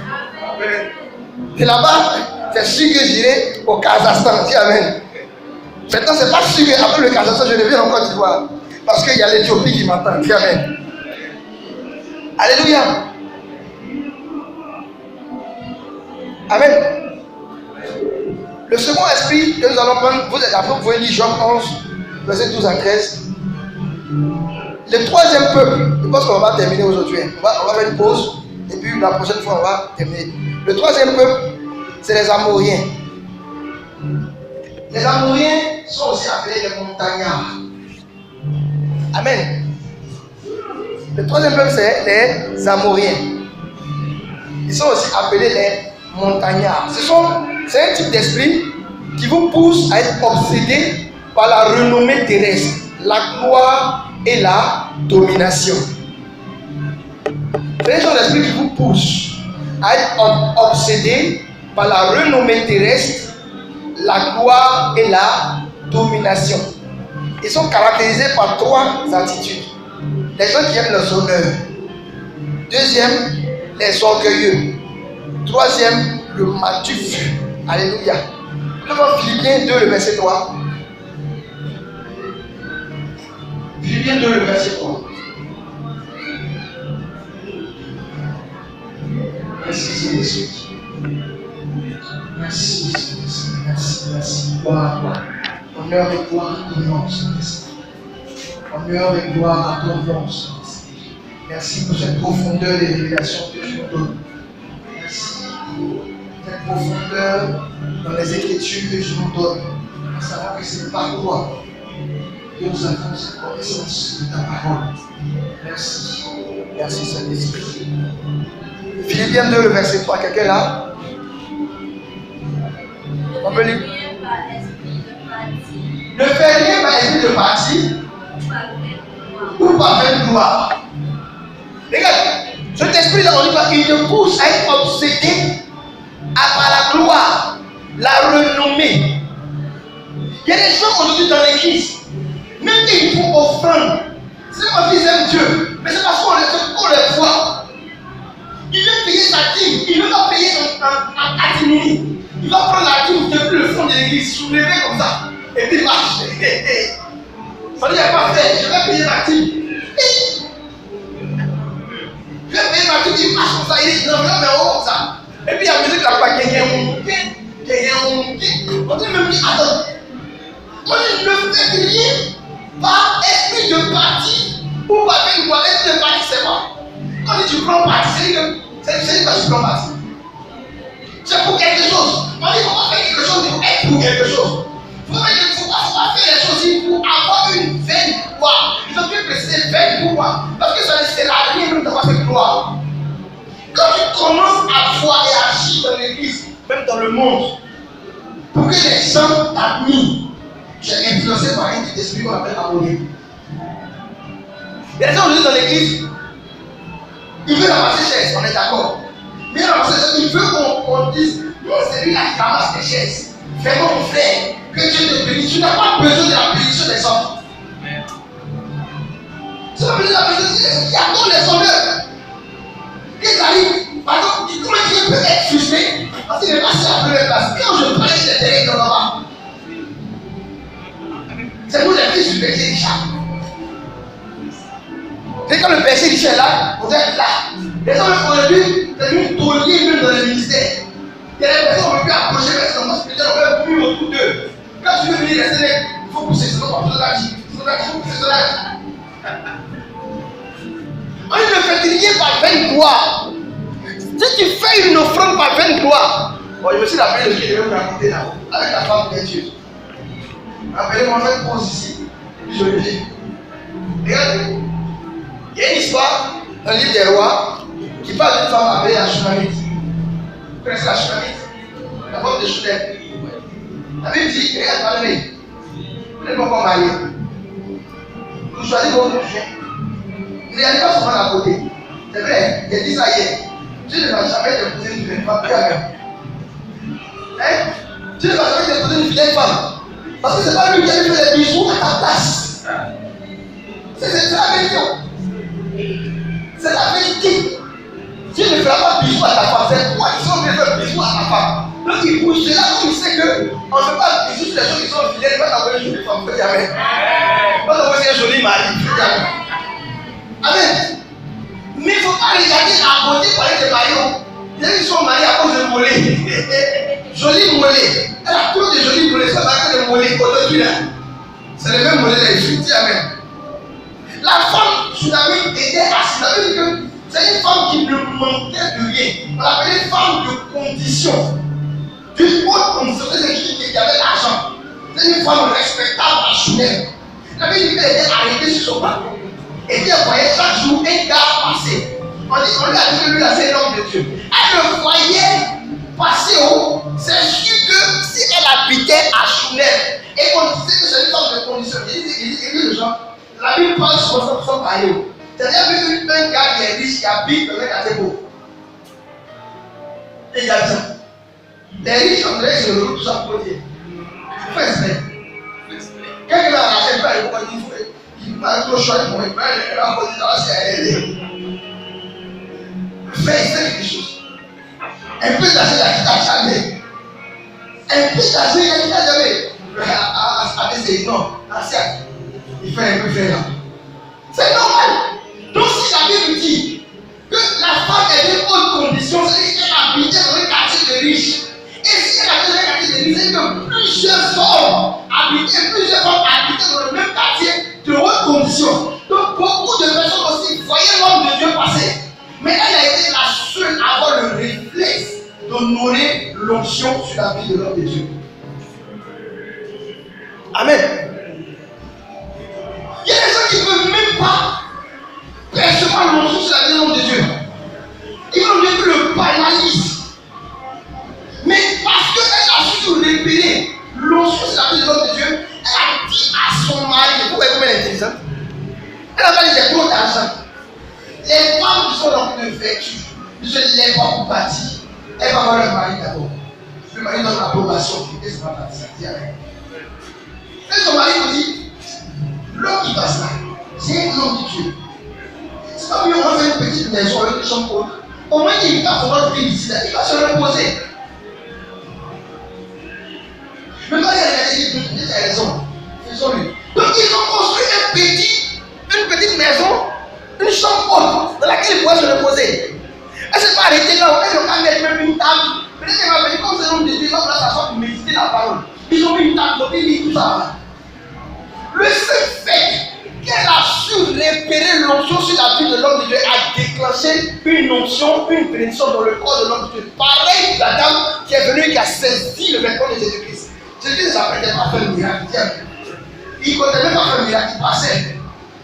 Et là-bas, c'est sûr que j'irai au Kazakhstan, dis amen. Maintenant, c'est pas sûr qu'après le Kazakhstan, je reviens en Côte d'Ivoire. Parce qu'il y a l'Éthiopie qui m'attend, dis amen. Alléluia. Amen. Le second esprit que nous allons prendre, après vous pouvez lire Jean 11, verset 12 à 13. Le troisième peuple, je pense qu'on va terminer aujourd'hui. On va faire une pause et puis la prochaine fois on va terminer. Le troisième peuple, c'est les Amoriens. Les Amoriens sont aussi appelés les montagnards. Amen. Le troisième peuple, c'est les Amoriens. Ils sont aussi appelés les montagnards. C'est un type d'esprit qui vous pousse à être obsédé par la renommée terrestre, la gloire et la domination. C'est un genre d'esprit qui vous pousse à être obsédé par la renommée terrestre, la gloire et la domination. Ils sont caractérisés par 3 attitudes. Les gens qui aiment les honneurs, Deuxième, les orgueilleux. Troisième, le matif. Alléluia. Devant Philippiens 2, le verset 3. Philippiens 2, le verset 3. Merci, Jésus. Merci, Jésus. Merci. Gloire à toi. Honneur et gloire à ton nom, Saint-Esprit. Honneur et gloire à ton nom, Saint-Esprit. Merci pour cette profondeur de révélation que tu nous donnes. Merci pour cette profondeur dans les Écritures que tu nous donnes. À savoir que c'est par toi que nous avons cette connaissance de ta parole. Merci. Merci, Saint-Esprit. Philippiens 2, le verset 3. Quelqu'un là? On peut lire. Ne fais rien par esprit de parti ou par vaine gloire. Regarde, cet esprit-là, on dit pas qu'il te pousse à être obsédé par la gloire, la renommée. Il y a des gens aujourd'hui dans l'église, même qu'ils font offrande. C'est parce qu'ils aiment Dieu, mais c'est parce qu'on les voit. Il veut payer sa dîme, il ne veut pas payer en catimini. Il va prendre la dîme depuis le fond de l'église, soulever comme ça, et puis marche. Ça dit, il n'y a pas fait, je vais payer ma dîme. Je vais payer ma dîme, il marche comme ça, il dit, non, mais comme ça. Et puis il y a la musique là-bas, on dit même, attends, on dit, ne faites rien par esprit de parti ou par une gloire. Esprit de parti, c'est quoi? Quand tu prends parti, c'est que tu prends parti. C'est pour quelque chose. On dit qu'il faut pas faire quelque chose pour être pour quelque chose. Il ne faut pas faire les choses pour avoir une vaine gloire. Il faut bien préciser vaine gloire. Parce que ça ne sert à rien même d'avoir fait gloire. Quand tu commences à voir et à agir dans l'église, même dans le monde, pour que les gens t'admirent, tu es influencé par un petit esprit qu'on appelle abonné. Il y a des gens aujourd'hui dans l'église, il veut ramasser chaises, on est d'accord. Mais ramasser chaises, il veut qu'on dise, non, c'est lui là qui ramasse les chaises. Fais mon frère, que Dieu te bénisse. Tu n'as pas besoin de la bénédiction des hommes. Tu n'as pas besoin de la bénédiction. Il y a tous les honneurs. Qu'ils arrivent, par exemple, comment Dieu peut être frustré parce qu'il est passé à la première place. Quand je parlais des terrains dans là-bas, c'est nous les fils du berger Richard. Et quand le berger Richard est là, on est là. Les gens au début, c'est nous tauliers même dans le ministère. Il y a des personnes qui ont pu approcher les gens, on peut plus autour d'eux. Quand tu veux venir rester là, il faut pousser, sinon on va faire il faut pousser cela. On ne fait rien par vaine gloire. Si tu fais une offrande par vaine gloire, bon, je me suis rappelé ce que je vais vous raconter là, avec la femme de Dieu. Rappelez-moi, faites pause ici, je le dis. Regardez, il y a une histoire dans le livre des rois qui parle d'une femme appelée la Shunamite. Vous connaissez la Shunamite? La femme de Shunem. La Bible dit, regarde, parlez, vous n'êtes pas encore marié. Vous choisissez votre chien. Vous n'allez pas souvent à côté. C'est vrai, j'ai dit ça hier. Dieu ne va jamais t'épouser une vieille femme. Hein? Dieu ne va jamais t'épouser une vieille femme. Parce que ce n'est pas lui qui a fait les bisous à ta place. C'est la vérité. C'est la vérité. Dieu ne fera pas bisous à ta femme. C'est toi qui sont faire bisous à ta femme. Donc il bouge. C'est là où il sait qu'on ne fait pas bisous sur les gens qui sont fidèles. Il va t'envoyer une jolie femme. Faites jamais. Il va t'envoyer un joli mari. Faites jamais. Amen. Mais il ne faut pas regarder à côté pour aller te marier. Ils sont mariés à cause de mollet. Joli mollet. Elle a trop de jolis mollets. Ça va être des mollets. Aujourd'hui là. C'est le même mollet là. Il dit amen. La femme Shunamite était assise. Ça veut dire que c'est une femme qui ne manquait de rien. On l'appelait femme de condition. D'une haute condition. C'est une qui avait l'argent. C'est une femme respectable à Shunem. La veille qu'elle était arrêtée sur son balcon. Et puis elle voyait chaque jour un gars passer. On lui a dit que lui là c'est l'homme de Dieu. Elle le voyait passer haut. C'est sûr que si elle habitait à Shunem et qu'on disait que c'est une femme de condition, il dit les gens, la Bible parle sur son maillot. C'est-à-dire qu'un gars qui est riche qui habite dans un quartier pauvre. Et il y a ça. Les riches en train de tout ça pour dire. Il faut espérer. Quelqu'un a acheté pas le il va trop choisir pour il va rapporter dans la CRL. petit âgé, il a jamais. Non, il fait un peu faire. C'est normal. Donc si la Bible dit que la femme est d'une haute condition, c'est-à-dire qu'elle habitait dans un quartier de riches. Et si elle habitait dans un quartier de riches, c'est que plusieurs femmes habitaient dans le même quartier de haute condition. Donc beaucoup de personnes aussi voyaient l'homme de Dieu passer. Mais elle a été la seule à avoir le réflexe d'honorer l'onction sur la vie de l'homme de Dieu. Amen. Il y a des gens qui ne peuvent même pas percevoir l'onction sur la vie de l'homme de Dieu. Ils vont même le banaliser. Mais parce qu'elle a su repérer l'onction sur la vie de l'homme de Dieu, elle a dit à son mari, vous voyez comment elle est intelligente. Elle a pas dit j'ai trop d'argent. Les femmes qui sont remplies de vertu ne se lèvent pas pour partir. Elle va voir le mari d'abord. Le mari donne l'approbation. Et ça va partir. Et son mari vous dit, l'homme qui passe là, c'est un homme de Dieu. C'est pas mieux, on va faire une petite maison avec une chambre haute. Au moins, il va pouvoir vivre ici, il va se reposer. Mais quand il a raison, faisons-lui. Donc, ils ont construit une petite maison, une chambre haute, dans laquelle il pourrait se reposer. Elle ne s'est pas arrêtée là, elle n'a pas mettre même une table. Peut-être qu'elle va venir comme c'est l'homme de Dieu, il va s'asseoir pour méditer la parole. Ils ont mis une table, ils ont mis tout ça. Le seul fait qu'elle a su repérer l'onction sur la vie de l'homme de Dieu a déclenché une onction, une bénédiction dans le corps de l'homme de Dieu. Pareil que la dame qui est venue et qui a saisi le vêtement de Jésus-Christ. Jésus-Christ ne s'apprêtait pas à faire le miracle. Il ne comptait même pas faire le miracle, il passait.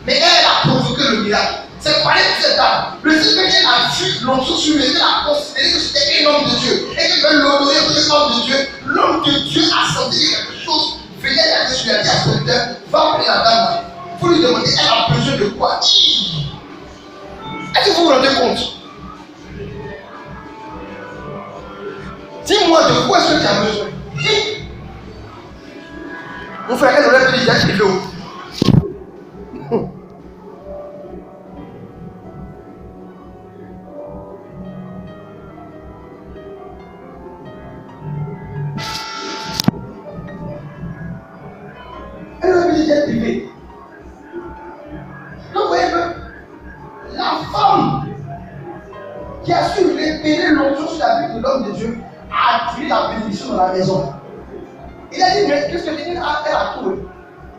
Mais elle a provoqué le miracle. C'est pareil pour cette dame. Le seul fait qu'elle a vu l'onction sur lui, elle a considéré que c'était un homme de Dieu. Et qu'elle veut l'honorer comme un homme de Dieu. L'homme de Dieu a senti quelque chose. Venez à Jésus, il a dit à son père, va appeler la dame. Vous lui demandez, elle a besoin de quoi? Est-ce que vous vous rendez compte? Dis-moi de quoi est-ce que tu as besoin? Mon frère, elle aurait pu dire qu'il est où? Elle aurait pu dire privé. Donc, vous voyez que la femme qui a su repérer l'onction sur la vie de l'homme de Dieu a attiré la bénédiction dans la maison. Il a dit, mais qu'est-ce que tu dis? Elle a tout.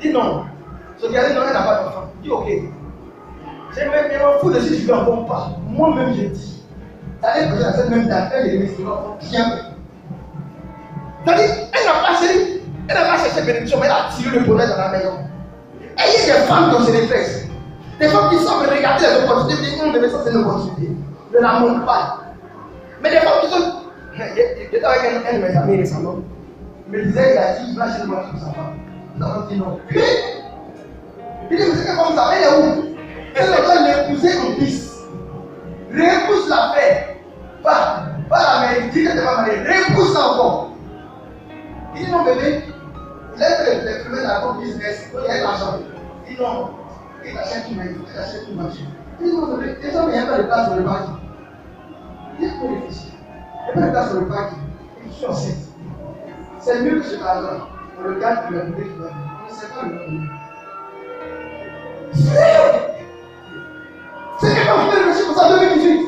Il dit non. Ce gars-là, non, elle n'a pas d'enfant. Il dit, ok. Je m'en fous de si tu veux un bon pas. Moi-même, je dis. Elle est à cette même date, elle est restée bien. C'est-à-dire, elle n'a pas cherché bénédiction, mais elle a tiré le bonheur dans la maison. Ayez des femmes dans ces réflexes. Des femmes qui savent regarder les opportunités, qui ont des messages, c'est une opportunité. Ne la montrent pas. Mais des femmes qui sont. J'étais avec un de mes amis récemment. Il me disait, il a dit, il va chez moi pour sa femme. Nous avons dit non. Il dit, mais c'est que comme ça, elle est où? Elle doit l'épouser en bis. Réépouse la paix. Pas la mère, dis que tu n'es pas mariée. Réépouse ça encore. Il dit non, bébé. Il a fait les premiers dans ton business. Il a l'argent. Il dit non. Il achète une maison. Il achète une machine. Il dit non, bébé. Les hommes, il n'y a pas de place sur le parking. Il dit, il faut réfléchir. Il n'y a pas de place sur le parking. Je suis enceinte. C'est mieux que cet argent. On le garde pour le bébé qui va venir. On ne sait pas le nom. C'est que quand vous réfléchissez pour ça, 2018.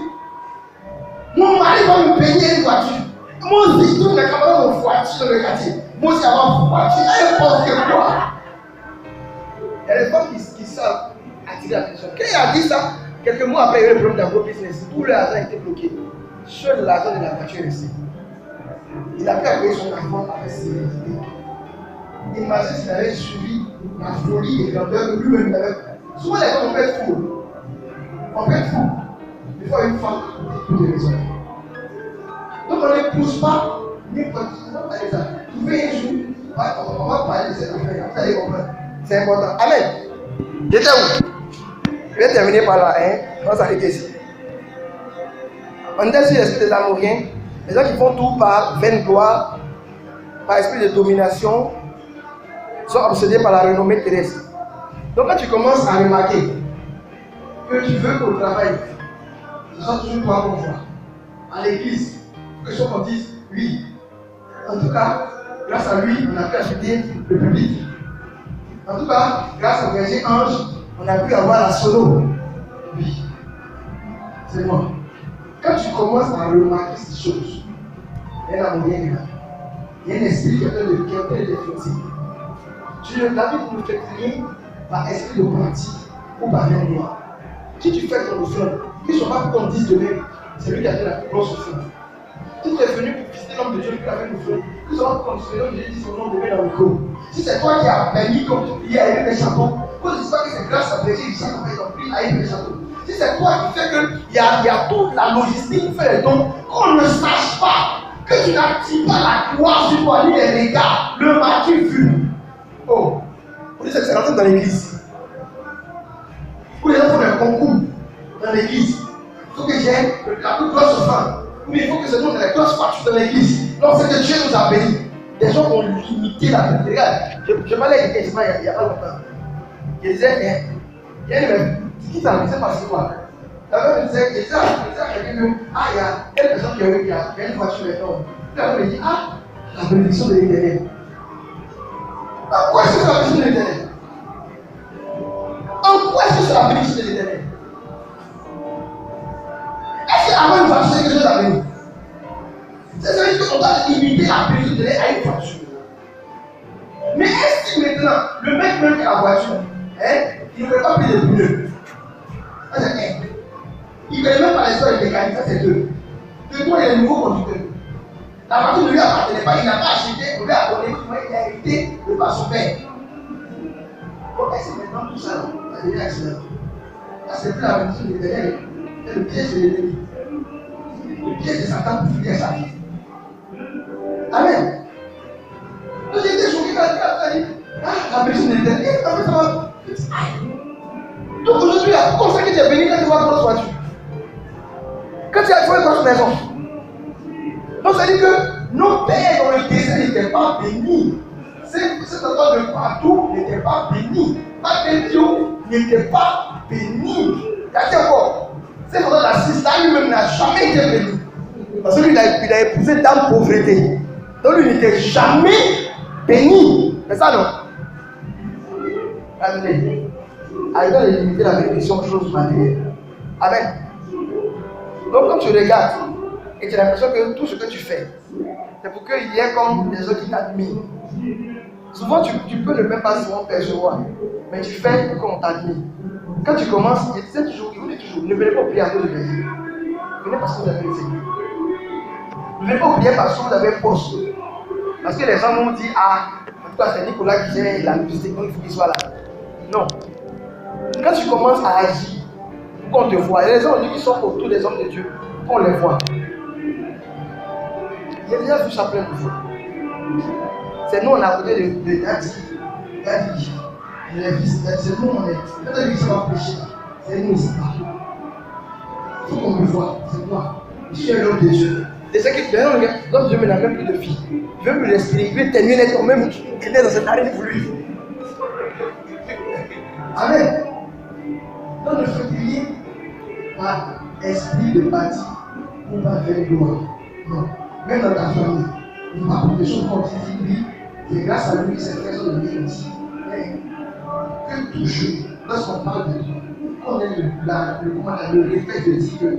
Mon mari va me payer une voiture. Moi aussi, tous mes camarades ont voiture dans le quartier. Moi aussi, avoir une voiture. Elle pense que quoi? Il y a des femmes qui savent attirer l'attention. Quand il a dit ça, quelques mois après, il y a eu le problème d'un gros business. Tout l'argent a été bloqué. Seul l'argent de la voiture est resté. Il a pu appeler son enfant avec ses idées. Imaginez s'il avait suivi la folie et l'odeur de lui-même. Il avait. Souvent, les femmes, on peut être fou. On peut être fou. Il faut une femme pour toutes les raisons. Donc, on ne pousse pas n'importe qui. Vous pouvez un jour, on va parler de cette affaire. Vous allez comprendre. C'est important. Amen. J'étais où? Je vais terminer par là. On va s'arrêter ici. On était sur l'esprit des amouriens. Les gens qui font tout par vaine gloire, par esprit de domination, sont obsédés par la renommée terrestre. Donc quand tu commences à remarquer que tu veux qu'au travail, ce soit toujours toi qu'on voit, à l'église, que les gens dise oui. En tout cas, grâce à lui, on a pu acheter le public. En tout cas, grâce au berger Ange, on a pu avoir la solo. Oui, c'est moi. Quand tu commences à remarquer ces choses, il y a un moyen. Il y a un esprit qui est en train de déflecter. Tu ne t'habites ne fais rien par esprit de pratique ou par main noire. Si tu fais ton offrande, qu'il ne soit pas pour qu'on dise demain, c'est lui qui a fait la plus grosse offrande. Si tu es venu pour visiter l'homme de Dieu qui a fait l'offrande, qu'il ne soit pas pour qu'on dise l'homme de Dieu dit son nom demain dans le micro. Si c'est toi qui as permis comme tu priais à aimer les chapeaux, qu'on ne dise pas que c'est grâce à Béger Isaac qu'on a pris à aimer les chapeaux. Si c'est toi qui fais qu'il y a toute la logistique qui fait les dons, qu'on ne sache pas que tu n'actives pas la gloire sur toi, ni les regards, le marquis vu. Oh, vous dites que c'est rentré dans l'église. Ou les gens font un concours dans l'église. Il faut que j'ai la plus grosse offrande. Ou il faut que ce nom de la grosse partie dans l'église. Non, c'est que Dieu nous a bénis. Des gens ont limité la vérité. Regarde, je parlais avec quelqu'un il n'y a pas longtemps. Je disais, il y a une qui s'en disait pas sur quoi. La me disait, il disait à quelqu'un, ah, il y a une personne qui a une voiture maintenant. Puis elle me dit, ah, la bénédiction de l'Éternel. En quoi est-ce que c'est la bénédiction de l'Éternel? En quoi est-ce que c'est la bénédiction de l'Éternel? Est-ce qu'avant une voiture, c'est quelque chose à bénir? C'est-à-dire qu'on doit limiter la bénédiction de l'Éternel à une voiture. Mais est-ce que maintenant, le mec même qui a la voiture, il ne veut pas payer les pneus? Il ne connaît même pas les heures de mécanique, ça c'est deux. Deux, il est nouveau conducteur. La voiture ne lui appartenait pas, il n'a pas acheté, on lui a donné, il a hérité de par son père. Bon, est-ce que maintenant tout ça, ça devient accident? Là, c'est plus la bénédiction de l'Éternel, c'est le piège de l'ennemi. Le piège de Satan pour finir sa vie. Amen. Donc j'ai été choqué quand il a dit, ah, la bénédiction de l'Éternel, donc aujourd'hui, c'est comme ça que tu es béni quand tu vois une grosse voiture. Quand tu as une grosse maison. Donc ça dit que nos pères dans le désert n'étaient pas bénis. Cet endroit de partout n'était pas béni. Patentio n'était pas béni. Regardez encore. Cet endroit d'Assis, là lui-même n'a jamais été béni. Parce que lui, il a épousé dans la pauvreté. Donc lui, il n'était jamais béni. C'est ça, non? Amen. Arrêtons de limiter la bénédiction aux choses matérielles. Amen. Donc quand tu regardes et tu as l'impression que tout ce que tu fais, c'est pour qu'il y ait comme des autres qui t'admirent. Souvent tu peux ne même pas souvent percevoir, mais tu fais pour qu'on t'admire. Quand tu commences, il disait toujours, il vous dit toujours, ne venez pas prier à cause de Jésus. Venez parce que vous avez le Seigneur. Ne venez pas prier parce que vous avez un poste. Parce que les gens m'ont dit, ah, en tout cas c'est Nicolas qui gère la logistique, donc il faut qu'il soit là. Non. Quand tu commences à agir, pour qu'on te voit, les gens ont dit qu'ils sont autour des hommes de Dieu, qu'on les voit. J'ai déjà vu ça plein de fois. C'est nous, on a côté de Nadi. C'est nous, on est. Quand on dit que ça va prêcher, c'est nous ici. Il faut qu'on me voit, c'est moi. Je suis un homme de Dieu. C'est ça qui fait, l'homme de Dieu n'a même plus de fille. Il veut me respirer, il veut terminer d'être même dans cette arène pour lui. Amen. Donc ne fais rien par esprit de bâti ou par faire gloire. Non. Même dans ta famille, il m'a appris des choses qu'on dit, oui, c'est grâce à lui que cette personne devient ici. Mais que toujours, lorsqu'on parle de Dieu, on est le réflexe de dire que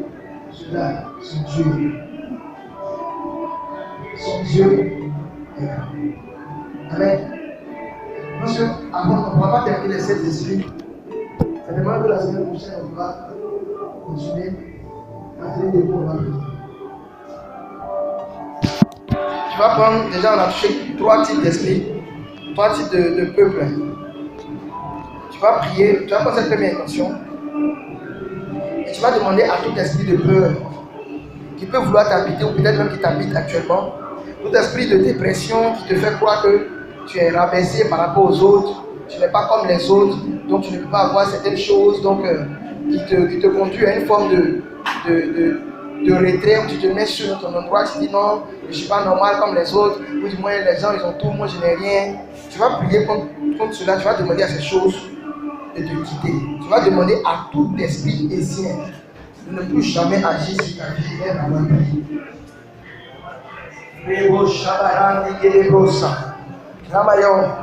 cela, son Dieu. Son Dieu est grand. Amen. Parce que, avant, on ne pourra pas terminer les 7 esprits. Ça demande que la semaine prochaine, on va continuer à tenir des cours. Tu vas prendre, déjà on a touché 3 types d'esprits, 3 types de peuples. Tu vas prier, tu vas prendre cette première intention. Et tu vas demander à tout esprit de peur qui peut vouloir t'habiter ou peut-être même qui t'habite actuellement. Tout esprit de dépression qui te fait croire que tu es rabaissé par rapport aux autres, tu n'es pas comme les autres, donc tu ne peux pas avoir certaines choses, donc qui te conduit à une forme de retrait où tu te mets sur ton endroit, tu dis non, je ne suis pas normal comme les autres, ou du moins les gens ils ont tout, moi je n'ai rien. Tu vas prier contre cela, tu vas demander à ces choses de te quitter. Tu vas demander à tout esprit hésien de ne plus jamais agir sur ta vie, même avant de prier. Rebo Shabarandi Gedebosa. Ramayon,